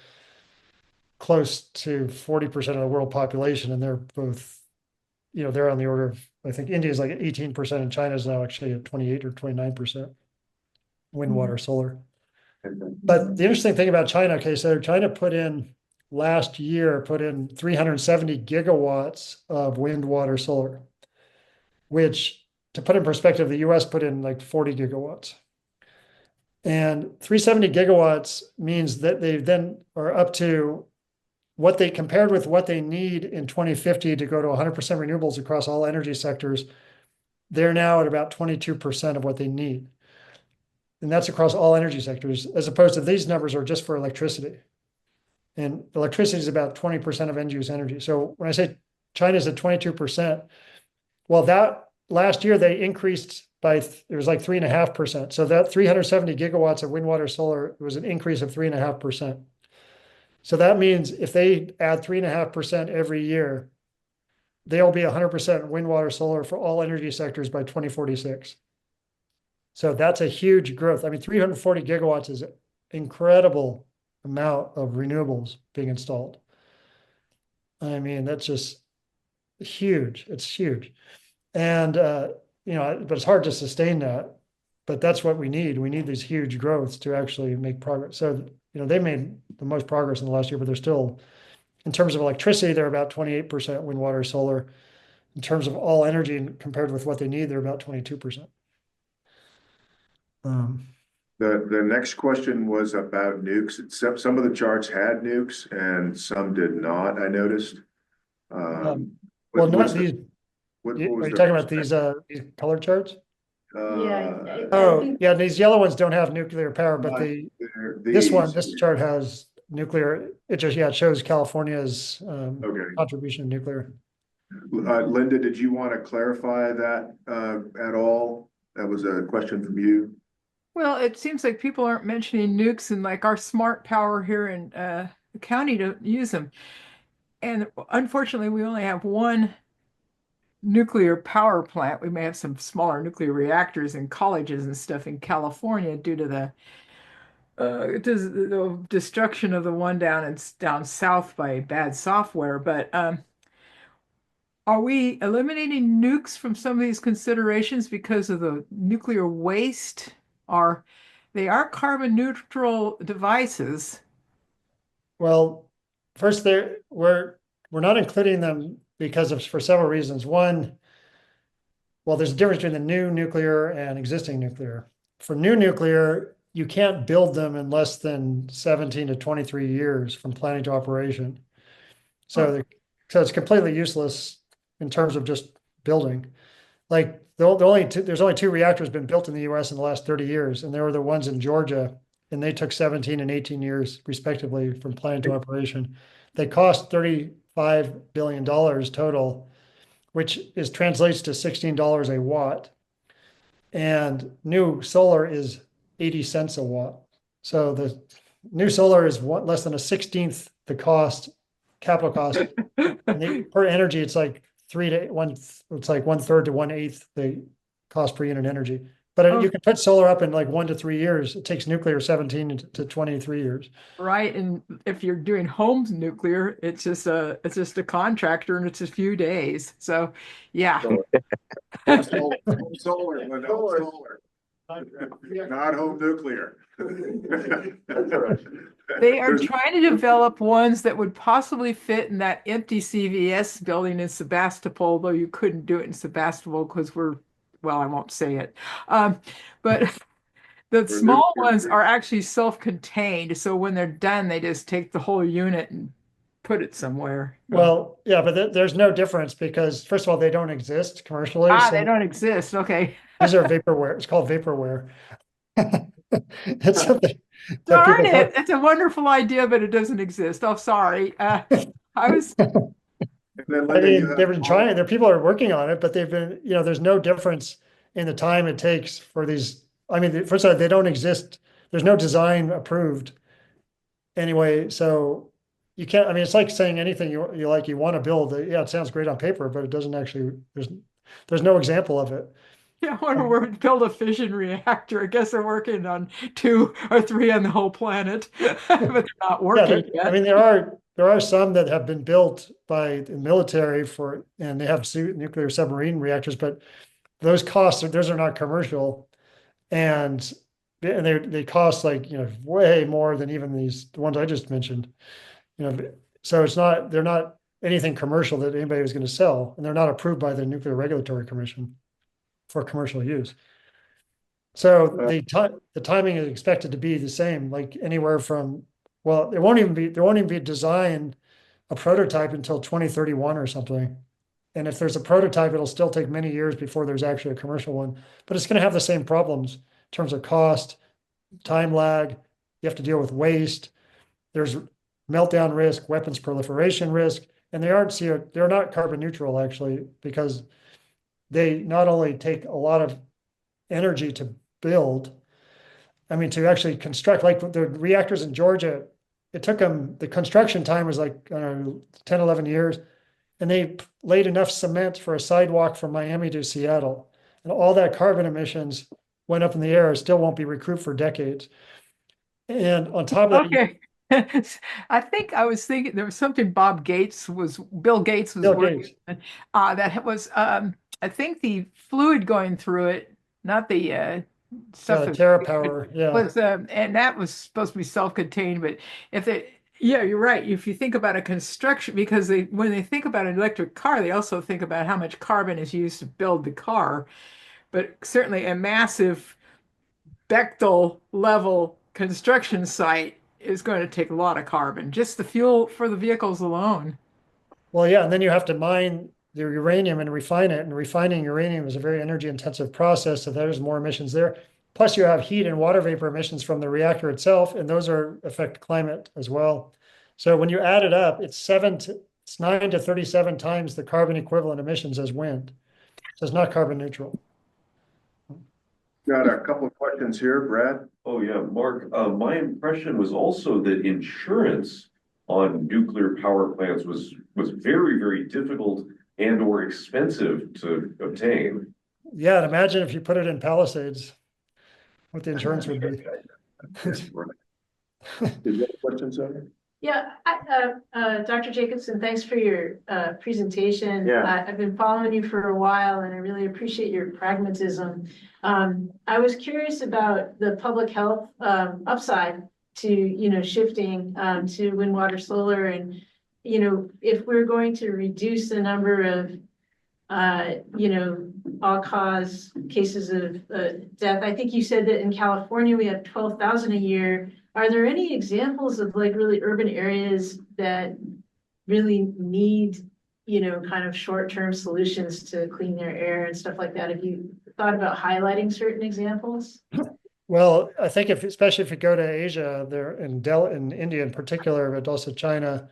close to 40% of the world population. And they're both, they're on the order of, I think India is like 18% and China is now actually at 28 or 29% wind, water, solar. But the interesting thing about China, okay, so China last year put in 370 gigawatts of wind, water, solar, which to put in perspective, the US put in like 40 gigawatts. And 370 gigawatts means that they then are up to what they compared with what they need in 2050 to go to 100% renewables across all energy sectors. They're now at about 22% of what they need. And that's across all energy sectors, as opposed to these numbers are just for electricity. And electricity is about 20% of end use energy. So when I say China's at 22%, well, that last year they increased by, it was like 3.5%. So that 370 gigawatts of wind, water, solar was an increase of 3.5%. So that means if they add 3.5% every year, they'll be 100% wind, water, solar for all energy sectors by 2046. So that's a huge growth. I mean, 340 gigawatts is an incredible amount of renewables being installed. I mean, that's just huge. It's huge. And, but it's hard to sustain that. But that's what we need. We need these huge growths to actually make progress. So, they made the most progress in the last year, but they're still, in terms of electricity, they're about 28% wind, water, solar. In terms of all energy compared with what they need, they're about 22%. The next question was about nukes. Some of the charts had nukes and some did not, I noticed. Well, not these. Are you talking about these color charts? Yeah. These yellow ones don't have nuclear power, but this chart has nuclear. It just, it shows California's contribution to nuclear. Linda, did you want to clarify that at all? That was a question from you. Well, it seems like people aren't mentioning nukes and like our smart power here in the county to use them. And unfortunately, we only have one nuclear power plant. We may have some smaller nuclear reactors in colleges and stuff in California due to the destruction of the one down south by bad software. But are we eliminating nukes from some of these considerations because of the nuclear waste? Or they are carbon neutral devices. Well, first we're not including them because of, for several reasons. One, well, there's a difference between the new nuclear and existing nuclear. For new nuclear, you can't build them in less than 17 to 23 years from planning to operation. So, so it's completely useless in terms of just building. Like there's only two reactors been built in the US in the last 30 years, and they were the ones in Georgia, and they took 17 and 18 years respectively from planning to operation. They cost $35 billion total, which translates to $16 a watt. And new solar is 80 cents a watt. So the new solar is less than a 16th the cost, capital cost. And per energy, it's like 3 to 1, it's like 1/3 to 1/8 the cost per unit energy. But you can put solar up in like 1 to 3 years. It takes nuclear 17 to 23 years. Right. And if you're doing home nuclear, it's just a contractor and it's a few days. So yeah. Solar, not home nuclear. They are trying to develop ones that would possibly fit in that empty CVS building in Sebastopol, though you couldn't do it in Sebastopol because well, I won't say it. But the small ones are actually self-contained. So when they're done, they just take the whole unit and put it somewhere. Well, yeah, but there's no difference because first of all, they don't exist commercially. They don't exist. Okay. These are vaporware. It's called vaporware. It's something. Darn it. It's a wonderful idea, but it doesn't exist. Oh, sorry. I was. I mean, they've been trying, people are working on it, but they've been, there's no difference in the time it takes for these. I mean, first of all, they don't exist. There's no design approved anyway. So you can't, I mean, it's like saying anything you want to build. Yeah, it sounds great on paper, but it doesn't actually, there's no example of it. Yeah, I want to build a fission reactor. I guess they're working on 2 or 3 on the whole planet, but they're not working yet. I mean, there are some that have been built by the military and they have nuclear submarine reactors, but those are not commercial, and they cost like way more than even the ones I just mentioned. So they're not anything commercial that anybody was going to sell, and they're not approved by the Nuclear Regulatory Commission for commercial use. So the timing is expected to be the same, like anywhere from, well, there won't even be designed a prototype until 2031 or something. And if there's a prototype, it'll still take many years before there's actually a commercial one, but it's going to have the same problems in terms of cost, time lag. You have to deal with waste. There's meltdown risk, weapons proliferation risk, and they're not carbon neutral actually, because they not only take a lot of energy to build, I mean, to actually construct, like the reactors in Georgia, it took them, the construction time was like, 10, 11 years. And they laid enough cement for a sidewalk from Miami to Seattle. And all that carbon emissions went up in the air, still won't be recouped for decades. And on top of that, I think I was thinking there was something Bill Gates was working on, that was, I think the fluid going through it, not the stuff. TerraPower, yeah. Was, and that was supposed to be self-contained, but yeah, you're right. If you think about a construction, because when they think about an electric car, they also think about how much carbon is used to build the car. But certainly a massive Bechtel level construction site is going to take a lot of carbon, just the fuel for the vehicles alone. Well, yeah, and then you have to mine the uranium and refine it. And refining uranium is a very energy intensive process. So there's more emissions there. Plus you have heat and water vapor emissions from the reactor itself, and those affect climate as well. So when you add it up, it's 9 to 37 times the carbon equivalent emissions as wind. So it's not carbon neutral. Got a couple of questions here, Brad. Oh yeah, Mark, my impression was also that insurance on nuclear power plants was very, very difficult and or expensive to obtain. Yeah, and imagine if you put it in Palisades, what the insurance would be. Did you have a question, Sonia? Yeah, Dr. Jacobson, thanks for your presentation. Yeah. I've been following you for a while and I really appreciate your pragmatism. I was curious about the public health upside to, shifting to wind, water, solar, and, if we're going to reduce the number of all-cause cases of death. I think you said that in California, we have 12,000 a year. Are there any examples of like really urban areas that really need, kind of short-term solutions to clean their air and stuff like that? Have you thought about highlighting certain examples? Well, I think especially if you go to Asia, there in India in particular, but also China,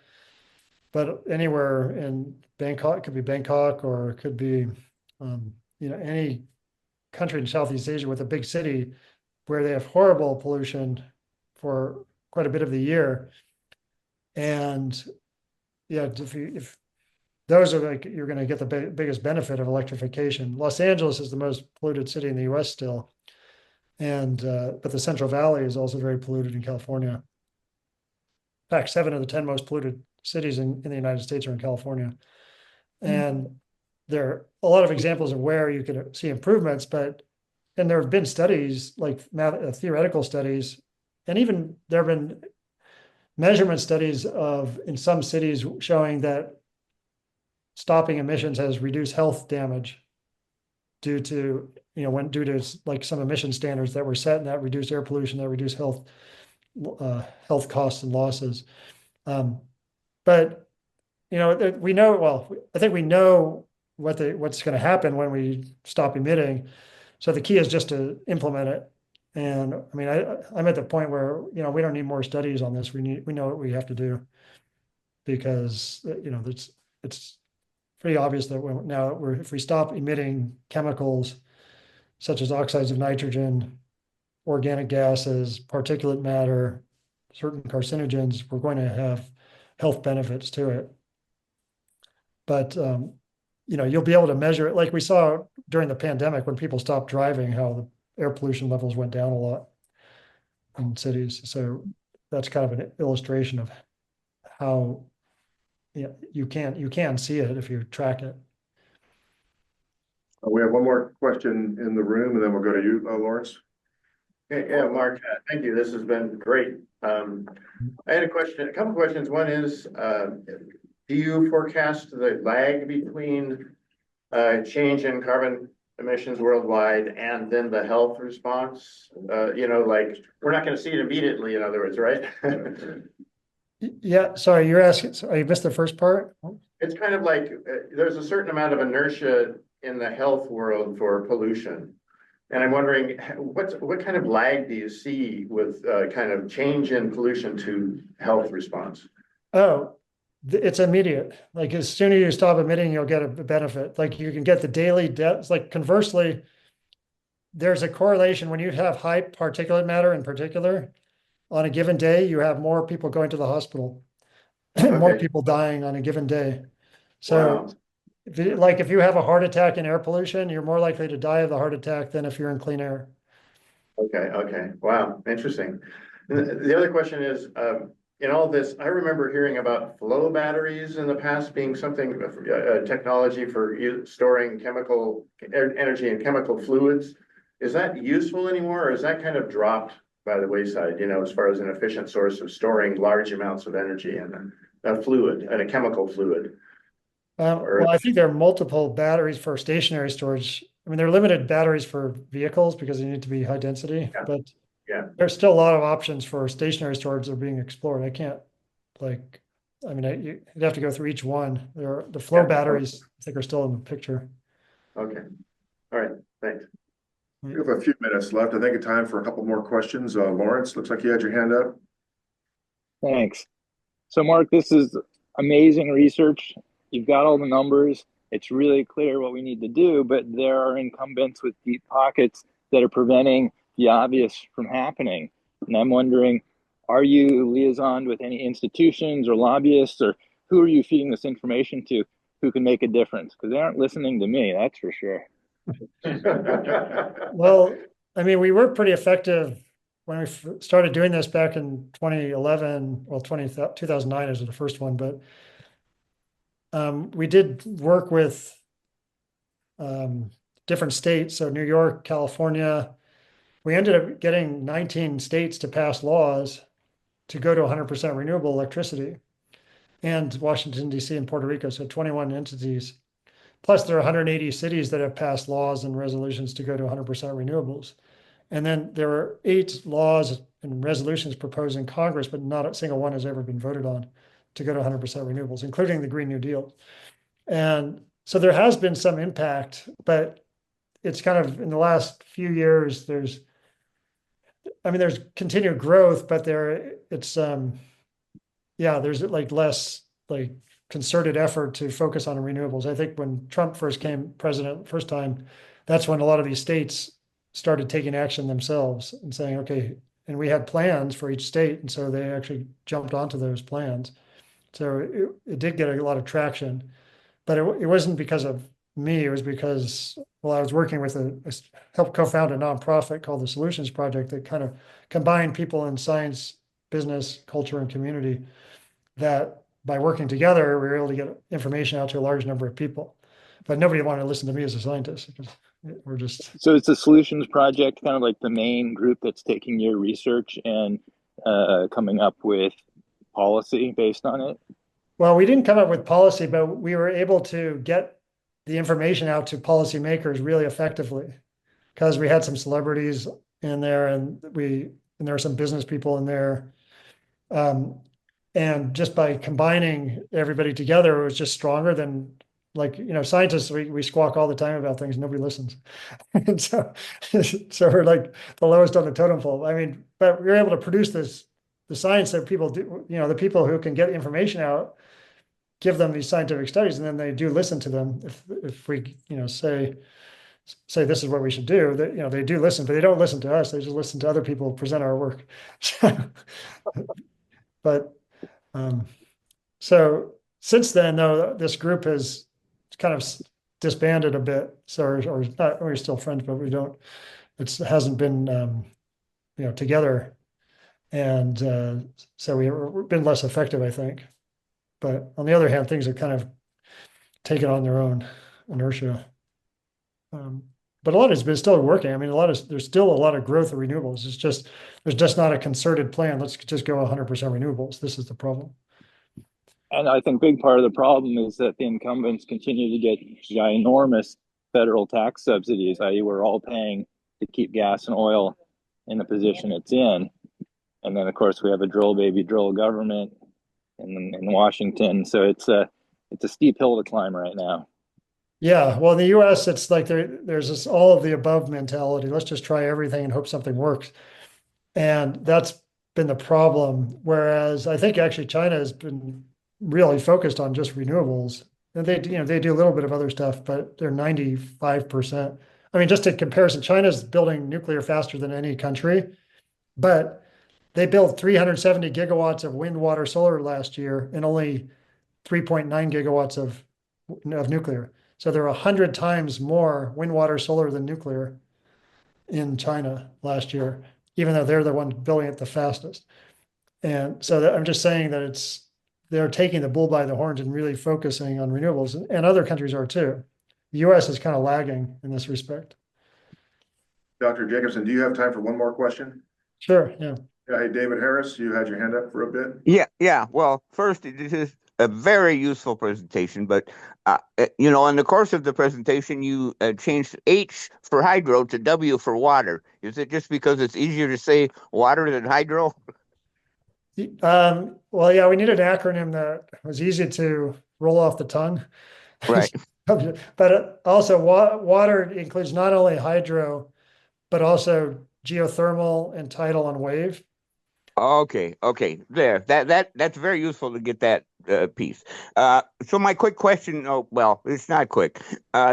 but anywhere in Bangkok, it could be Bangkok or it could be, any country in Southeast Asia with a big city where they have horrible pollution for quite a bit of the year. And yeah, if those are like, you're going to get the biggest benefit of electrification. Los Angeles is the most polluted city in the US still. And, but the Central Valley is also very polluted in California. In fact, 7 of the 10 most polluted cities in the United States are in California. And there are a lot of examples of where you could see improvements, and there have been studies like theoretical studies, and even there have been measurement studies in some cities showing that stopping emissions has reduced health damage due to, like some emission standards that were set, and that reduced air pollution, that reduced health costs and losses. But we know, well, I think we know what's going to happen when we stop emitting. So the key is just to implement it. And I mean, I'm at the point where, we don't need more studies on this. We know what we have to do, because, it's pretty obvious that if we stop emitting chemicals such as oxides of nitrogen, organic gases, particulate matter, certain carcinogens, we're going to have health benefits to it. But, you'll be able to measure it like we saw during the pandemic when people stopped driving, how the air pollution levels went down a lot in cities. So that's kind of an illustration of how you can see it if you track it. We have one more question in the room, and then we'll go to you, Lawrence. Yeah, Mark, thank you. This has been great. I had a couple questions. One is, do you forecast the lag between change in carbon emissions worldwide and then the health response? Like we're not going to see it immediately, in other words, right? Yeah, sorry, you're asking, so I missed the first part. It's kind of like there's a certain amount of inertia in the health world for pollution. And I'm wondering, what kind of lag do you see with kind of change in pollution to health response? Oh, it's immediate. Like as soon as you stop emitting, you'll get a benefit. Like you can get the daily deaths. Like conversely, there's a correlation when you have high particulate matter in particular. On a given day, you have more people going to the hospital, more people dying on a given day. So, wow. if you have a heart attack in air pollution, you're more likely to die of the heart attack than if you're in clean air. Okay. Wow, interesting. The other question is, in all this, I remember hearing about flow batteries in the past being something, technology for storing chemical energy in chemical fluids. Is that useful anymore, or is that kind of dropped by the wayside, as far as an efficient source of storing large amounts of energy in a fluid, and a chemical fluid? Well, I think there are multiple batteries for stationary storage. I mean, there are limited batteries for vehicles because they need to be high density, but there's still a lot of options for stationary storage that are being explored. You'd have to go through each one. The flow batteries, I think, are still in the picture. Okay. All right. Thanks. We have a few minutes left. I think it's time for a couple more questions. Lawrence, looks like you had your hand up. Thanks. So Mark, this is amazing research. You've got all the numbers. It's really clear what we need to do, but there are incumbents with deep pockets that are preventing the obvious from happening. And I'm wondering, are you liaisoned with any institutions or lobbyists, or who are you feeding this information to who can make a difference? Because they aren't listening to me, that's for sure. Well, I mean, we were pretty effective when we started doing this back in 2011, well, 2009 is the first one, but we did work with different states. So New York, California, we ended up getting 19 states to pass laws to go to 100% renewable electricity, and Washington, D.C. and Puerto Rico. So 21 entities. Plus, there are 180 cities that have passed laws and resolutions to go to 100% renewables. And then there are 8 laws and resolutions proposed in Congress, but not a single one has ever been voted on to go to 100% renewables, including the Green New Deal. And so there has been some impact, but it's kind of in the last few years, there's continued growth, but there's like less like concerted effort to focus on renewables. I think when Trump first came president first time, that's when a lot of these states started taking action themselves and saying, okay, and we had plans for each state. And so they actually jumped onto those plans. So it did get a lot of traction, but it wasn't because of me. It was because, well, I was working with helped co-found a nonprofit called the Solutions Project that kind of combined people in science, business, culture, and community, that by working together, we were able to get information out to a large number of people. But nobody wanted to listen to me as a scientist. We're just. So it's a solutions project, kind of like the main group that's taking your research and coming up with policy based on it? Well, we didn't come up with policy, but we were able to get the information out to policymakers really effectively because we had some celebrities in there, and there were some business people in there. And just by combining everybody together, it was just stronger than, like, scientists, we squawk all the time about things, nobody listens. And so we're like the lowest on the totem pole. I mean, but we were able to produce the science that people do, the people who can get information out, give them these scientific studies, and then they do listen to them. If we, say this is what we should do, that, they do listen, but they don't listen to us. They just listen to other people present our work. But so since then, though, this group has kind of disbanded a bit. So, or not, we're still friends, but it hasn't been, together. And so we've been less effective, I think. But on the other hand, things have kind of taken on their own inertia. But a lot has been still working. I mean, there's still a lot of growth of renewables. There's just not a concerted plan. Let's just go 100% renewables. This is the problem. And I think big part of the problem is that the incumbents continue to get ginormous federal tax subsidies, i.e. we're all paying to keep gas and oil in the position it's in. And then, of course, we have a drill baby drill government in Washington. So it's a steep hill to climb right now. Yeah, well, in the U.S., it's like there's this all of the above mentality. Let's just try everything and hope something works. And that's been the problem. Whereas I think actually China has been really focused on just renewables. And they do a little bit of other stuff, but they're 95%. I mean, just in comparison, China's building nuclear faster than any country, but they built 370 gigawatts of wind, water, solar last year, and only 3.9 gigawatts of nuclear. So there are 100 times more wind, water, solar than nuclear in China last year, even though they're the one building it the fastest. And so I'm just saying that they're taking the bull by the horns and really focusing on renewables, and other countries are too. The U.S. is kind of lagging in this respect. Dr. Jacobson, do you have time for one more question? Sure, yeah. Hey, David Harris, you had your hand up for a bit. Yeah. Well, first, this is a very useful presentation, but in the course of the presentation, you changed H for hydro to W for water. Is it just because it's easier to say water than hydro? Well, yeah, we need an acronym that was easy to roll off the tongue. Right. But also water includes not only hydro, but also geothermal and tidal and wave. Okay. There. That's very useful to get that piece. So my quick question, it's not quick.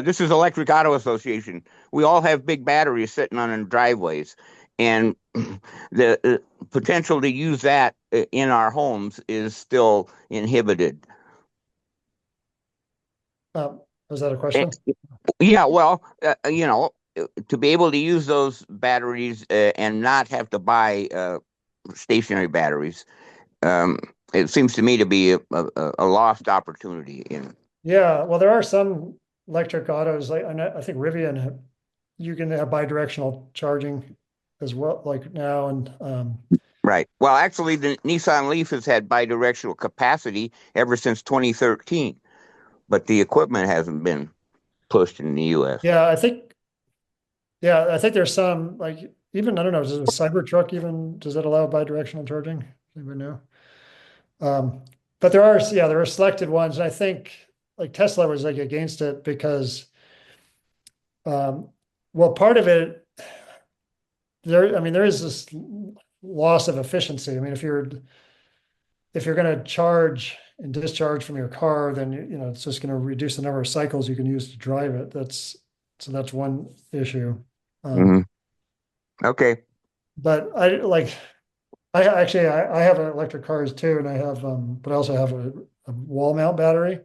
This is Electric Auto Association. We all have big batteries sitting on our driveways, and the potential to use that in our homes is still inhibited. Was that a question? Yeah, well, to be able to use those batteries and not have to buy stationary batteries, it seems to me to be a lost opportunity. Yeah, well, there are some electric autos, like, I think Rivian, you can have bidirectional charging as well, like now, and Right. Well, actually, the Nissan Leaf has had bidirectional capacity ever since 2013, but the equipment hasn't been pushed in the U.S. yeah, I think there's some, like, even, I don't know, does a Cybertruck even, does that allow bidirectional charging? Anybody know? But there are selected ones, and I think like Tesla was like against it because, well, part of it, there is this loss of efficiency. I mean, if you're going to charge and discharge from your car, then it's just going to reduce the number of cycles you can use to drive it. That's one issue. Okay. But I have electric cars too, and I have but I also have a wall mount battery.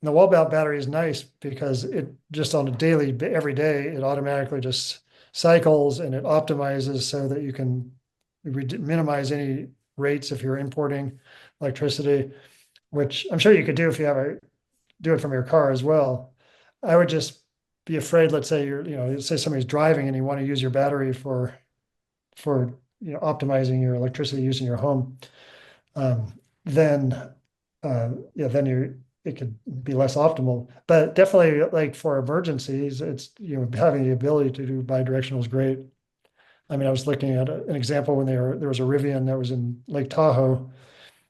And the wall mount battery is nice because it just on a daily, every day, it automatically just cycles and it optimizes so that you can minimize any rates if you're importing electricity, which I'm sure you could do if you do it from your car as well. I would just be afraid, let's say say somebody's driving and you want to use your battery for optimizing your electricity use in your home, then it could be less optimal. But definitely, like for emergencies, it's having the ability to do bidirectional is great. I mean, I was looking at an example when there was a Rivian that was in Lake Tahoe,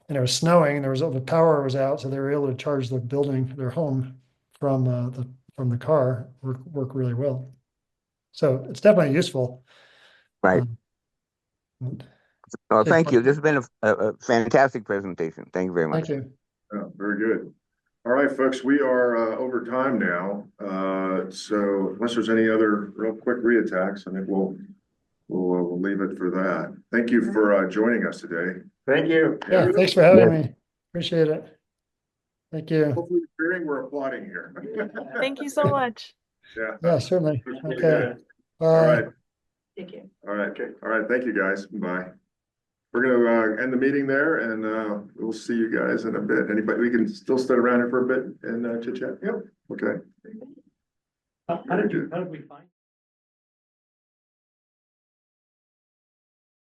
and it was snowing, and the power was out, so they were able to charge their home from the car. Work really well. So it's definitely useful. Right. Well, thank you. This has been a fantastic presentation. Thank you very much. Thank you. Oh, very good. All right, folks, we are over time now. So unless there's any other real quick reattacks, I think we'll leave it for that. Thank you for joining us today. Thank you. Yeah, thanks for having me. Appreciate it. Thank you. Hopefully you're hearing we're applauding here. Thank you so much. Yeah, certainly. Okay. All right. Thank you. All right. Okay. All right. Thank you, guys. Bye. We're going to end the meeting there, and we'll see you guys in a bit. Anybody, we can still sit around here for a bit and chit chat? Yep. Okay. How did we find?